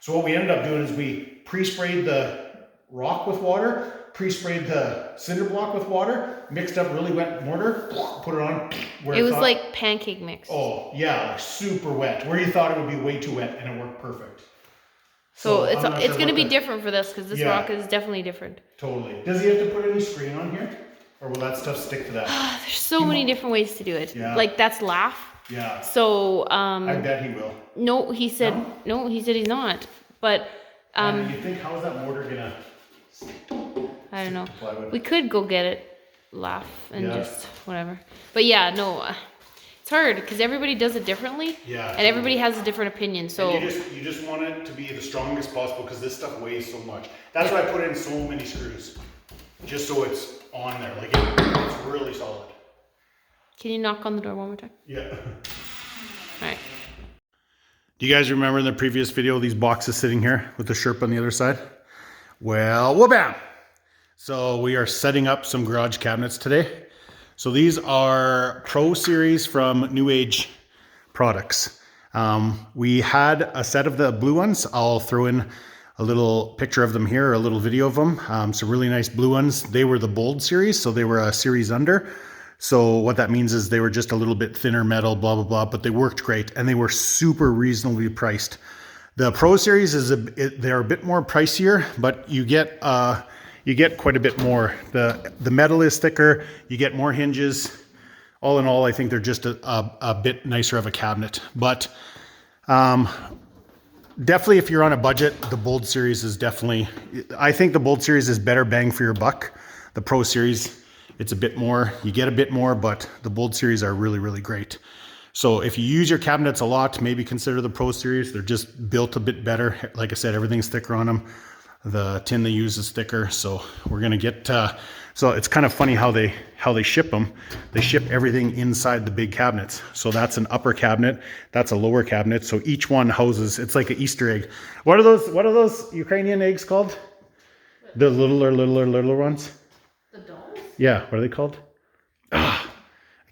So what we ended up doing is we pre-sprayed the rock with water. Pre-sprayed the cinder block with water, mixed up really wet mortar, put it on. It was like pancake mix. Oh yeah, like super wet. Where you thought it would be way too wet, and it worked perfect. So I'm not it's sure going to what be the- different for this because this Yeah. rock is definitely different. Totally. Does he have to put any screen on here, or will that stuff stick to that? There's so many different ways to do it. Yeah. Like that's laugh. Yeah, So I bet he will. no, he said No? no. He said he's not. But And you think how is that mortar gonna? I don't know. Plywood. We could go get it, laugh, and Yeah. just whatever. But yeah, no. It's hard because everybody does it differently. Yeah. And everybody has a different opinion. So And you just want it to be the strongest possible because this stuff weighs so much. That's why I put in so many screws, just so it's on there. Like it's really solid. can you knock on the door one more time? Yeah. All right. Do you guys remember in the previous video these boxes sitting here with the Sherp on the other side? Well, wha-bam! So we are setting up some garage cabinets today. So these are Pro Series from New Age Products. We had a set of the blue ones. I'll throw in a little picture of them here, a little video of them. Some really nice blue ones. They were the Bold series, so they were a series under. So what that means is they were just a little bit thinner metal, blah, blah, blah, but they worked great and they were super reasonably priced. The Pro Series they're a bit more pricier, but you get quite a bit more. The metal is thicker, you get more hinges. All in all, I think they're just a bit nicer of a cabinet. But definitely if you're on a budget, the Bold Series is definitely, I think the Bold Series is better bang for your buck. The Pro Series, it's a bit more, you get a bit more, but the Bold Series are really, really great. So if you use your cabinets a lot, maybe consider the Pro Series. They're just built a bit better. Like I said, everything's thicker on them. The tin they use is thicker. So we're gonna get, so it's kind of funny how they ship them. They ship everything inside the big cabinets. So that's an upper cabinet, that's a lower cabinet. So each one houses, it's like an Easter egg. What are those Ukrainian eggs called? The littler ones? The dolls? Yeah, what are they called? I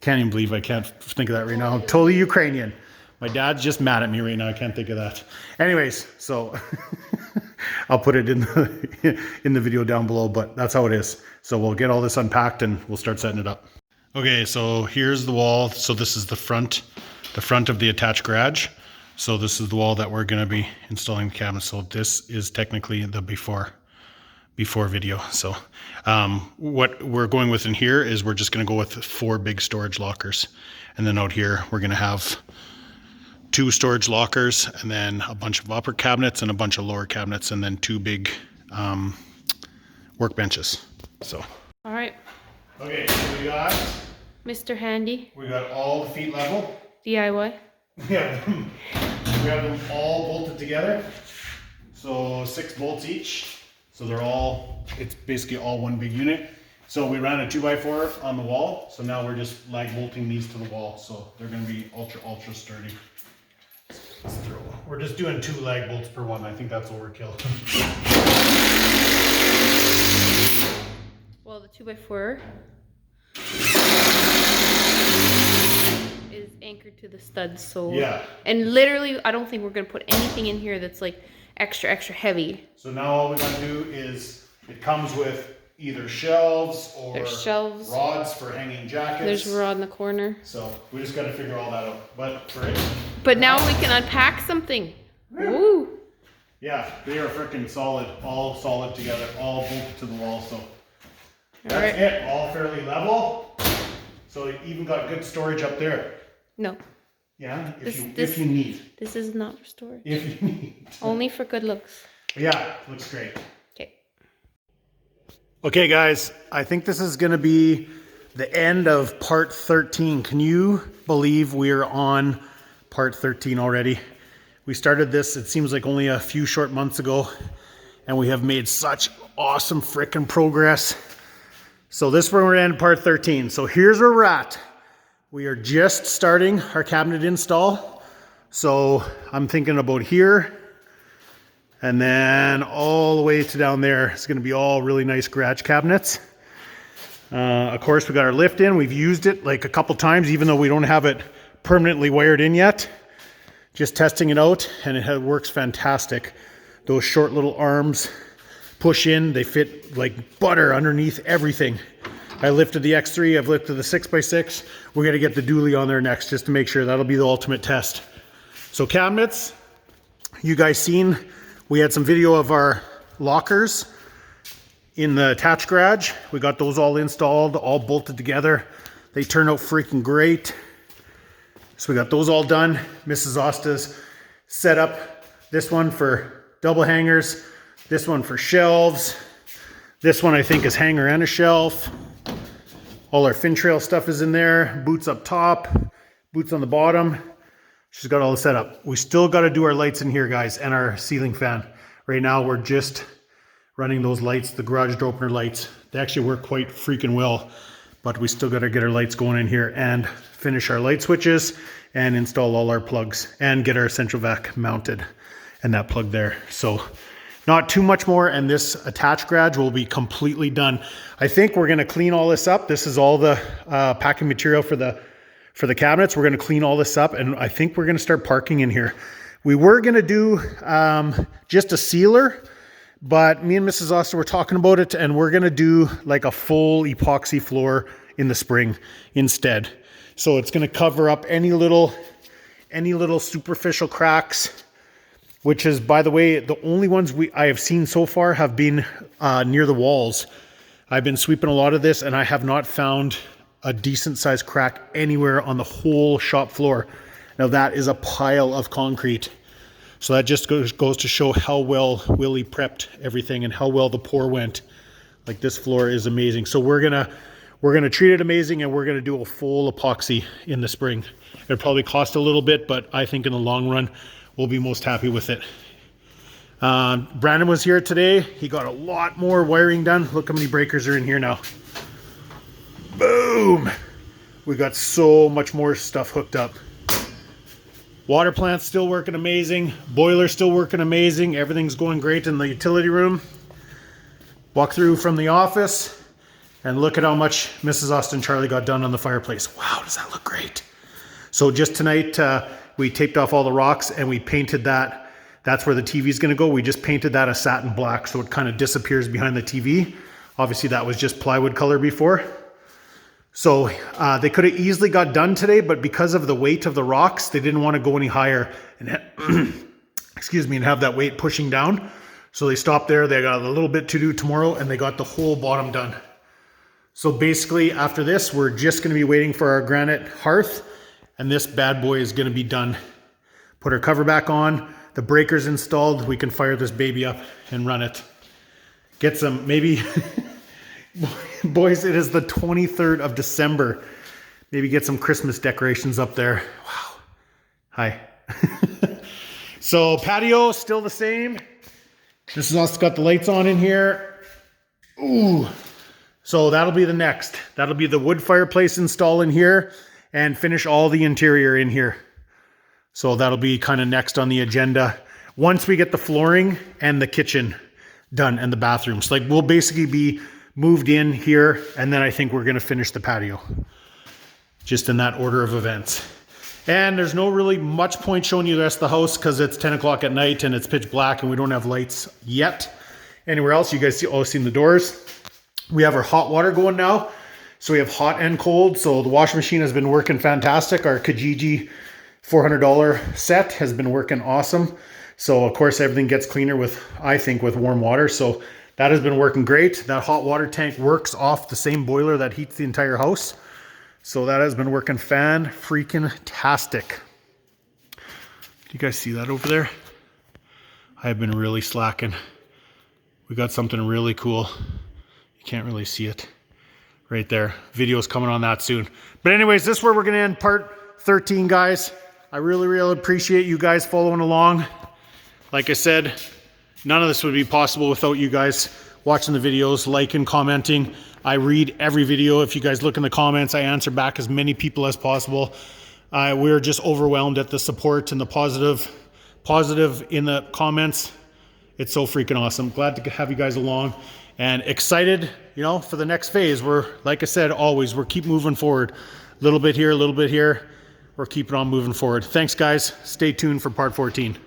can't even believe I can't think of that right now. I'm totally Ukrainian. My dad's just mad at me right now. I can't think of that. Anyways, so I'll put it in the video down below, but that's how it is. So we'll get all this unpacked and we'll start setting it up. Okay, so here's the wall. So this is the front of the attached garage. So this is the wall that we're going to be installing the cabinet. So this is technically the before video. So what we're going with in here is we're just going to go with 4 big storage lockers. And then out here, we're going to have 2 storage lockers and then a bunch of upper cabinets and a bunch of lower cabinets and then 2 big workbenches. So. All right. Okay, so we got Mr. Handy. We got all the feet level. DIY. We have them all bolted together. So 6 bolts each. So it's basically all one big unit. So we ran a 2x4 on the wall. So now we're just lag bolting these to the wall. So they're going to be ultra sturdy. We're just doing 2 lag bolts per one. I think that's overkill. Well, the 2x4 is anchored to the studs, so yeah. And literally, I don't think we're gonna put anything in here that's like extra heavy. So now all we gotta do is it comes with either shelves or There's shelves. rods for hanging jackets. There's a rod in the corner. So we just gotta figure all that out. But now we can unpack something. Woo! Yeah, they are freaking solid, all solid together, all bolted to the wall. So that's All right. it, all fairly level. So you even got good storage up there. No, Yeah, if This- you need. this is not storage. If you need. Only for good looks. Yeah, looks great. Okay. Okay, guys, I think this is going to be the end of part 13. Can you believe we're on part 13 already? We started this, it seems like only a few short months ago, and we have made such awesome frickin' progress. So this is where we're in part 13. So here's where we're at. We are just starting our cabinet install. So I'm thinking about here, and then all the way to down there. It's going to be all really nice garage cabinets. Of course, we got our lift in. We've used it like a couple times, even though we don't have it permanently wired in yet. Just testing it out, and it works fantastic. Those short little arms push in. They fit like butter underneath everything. I lifted the X3. I've lifted the 6x6. We're going to get the dually on there next just to make sure. That'll be the ultimate test. So cabinets, you guys seen, we had some video of our lockers in the attached garage. We got those all installed, all bolted together. They turned out freaking great. So we got those all done. Mrs. Osta's set up this one for double hangers, this one for shelves. This one I think is hanger and a shelf. All our fin trail stuff is in there, boots up top, boots on the bottom. She's got all the setup. We still got to do our lights in here, guys, and our ceiling fan. Right now, we're just running those lights, the garage door opener lights. They actually work quite freaking well, but we still got to get our lights going in here and finish our light switches and install all our plugs and get our central vac mounted and that plug there. So not too much more, and this attached garage will be completely done. I think we're going to clean all this up. This is all the packing material for the cabinets. We're going to clean all this up, and I think we're going to start parking in here. We were going to do just a sealer, but me and Mrs. Oster were talking about it, and we're going to do like a full epoxy floor in the spring instead. So it's going to cover up any little superficial cracks, which is, by the way, the only ones I have seen so far have been near the walls. I've been sweeping a lot of this, and I have not found a decent sized crack anywhere on the whole shop floor. Now that is a pile of concrete. So that just goes to show how well Willie prepped everything and how well the pour went. Like, this floor is amazing. So we're gonna treat it amazing, and we're gonna do a full epoxy in the spring. It'll probably cost a little bit, but I think in the long run, we'll be most happy with it. Brandon was here today. He got a lot more wiring done. Look how many breakers are in here now. Boom! We got so much more stuff hooked up. Water plant's still working amazing. Boiler's still working amazing. Everything's going great in the utility room. Walk through from the office and look at how much Mrs. Austin Charlie got done on the fireplace. Wow, does that look great? So just tonight, we taped off all the rocks and we painted that. That's where the TV is going to go. We just painted that a satin black, so it kind of disappears behind the TV. Obviously, that was just plywood color before. So they could have easily got done today, but because of the weight of the rocks, they didn't want to go any higher and excuse me, and have that weight pushing down. So they stopped there. They got a little bit to do tomorrow, and they got the whole bottom done. So basically, after this, we're just going to be waiting for our granite hearth, and this bad boy is going to be done. Put our cover back on, the breaker's installed, we can fire this baby up and run it. Get some, maybe, boys, it is the 23rd of December. Maybe get some Christmas decorations up there. Wow. Hi. So patio, still the same. This is also got the lights on in here. Ooh. So that'll be the next. That'll be the wood fireplace install in here and finish all the interior in here. So that'll be kind of next on the agenda once we get the flooring and the kitchen done and the bathrooms. Like, we'll basically be moved in here, and then I think we're going to finish the patio. Just in that order of events. And there's no really much point showing you the rest of the house because it's 10 o'clock at night and it's pitch black and we don't have lights yet. Anywhere else, you guys all seen the doors. We have our hot water going now. So we have hot and cold. So the washing machine has been working fantastic. Our Kijiji $400 set has been working awesome. So of course everything gets cleaner with, I think, with warm water. So that has been working great. That hot water tank works off the same boiler that heats the entire house. So that has been working fan-freaking-tastic. Do you guys see that over there? I've been really slacking. We got something really cool. You can't really see it right there. Video's coming on that soon. But anyways, this is where we're going to end part 13, guys. I really, really appreciate you guys following along. Like I said, none of this would be possible without you guys watching the videos, liking, commenting. I read every video. If you guys look in the comments, I answer back as many people as possible. We're just overwhelmed at the support and the positive in the comments. It's so freaking awesome. Glad to have you guys along and excited, you know, for the next phase. We're, like I said, always, we're keep moving forward. A little bit here, a little bit here. We're keeping on moving forward. Thanks, guys. Stay tuned for part 14.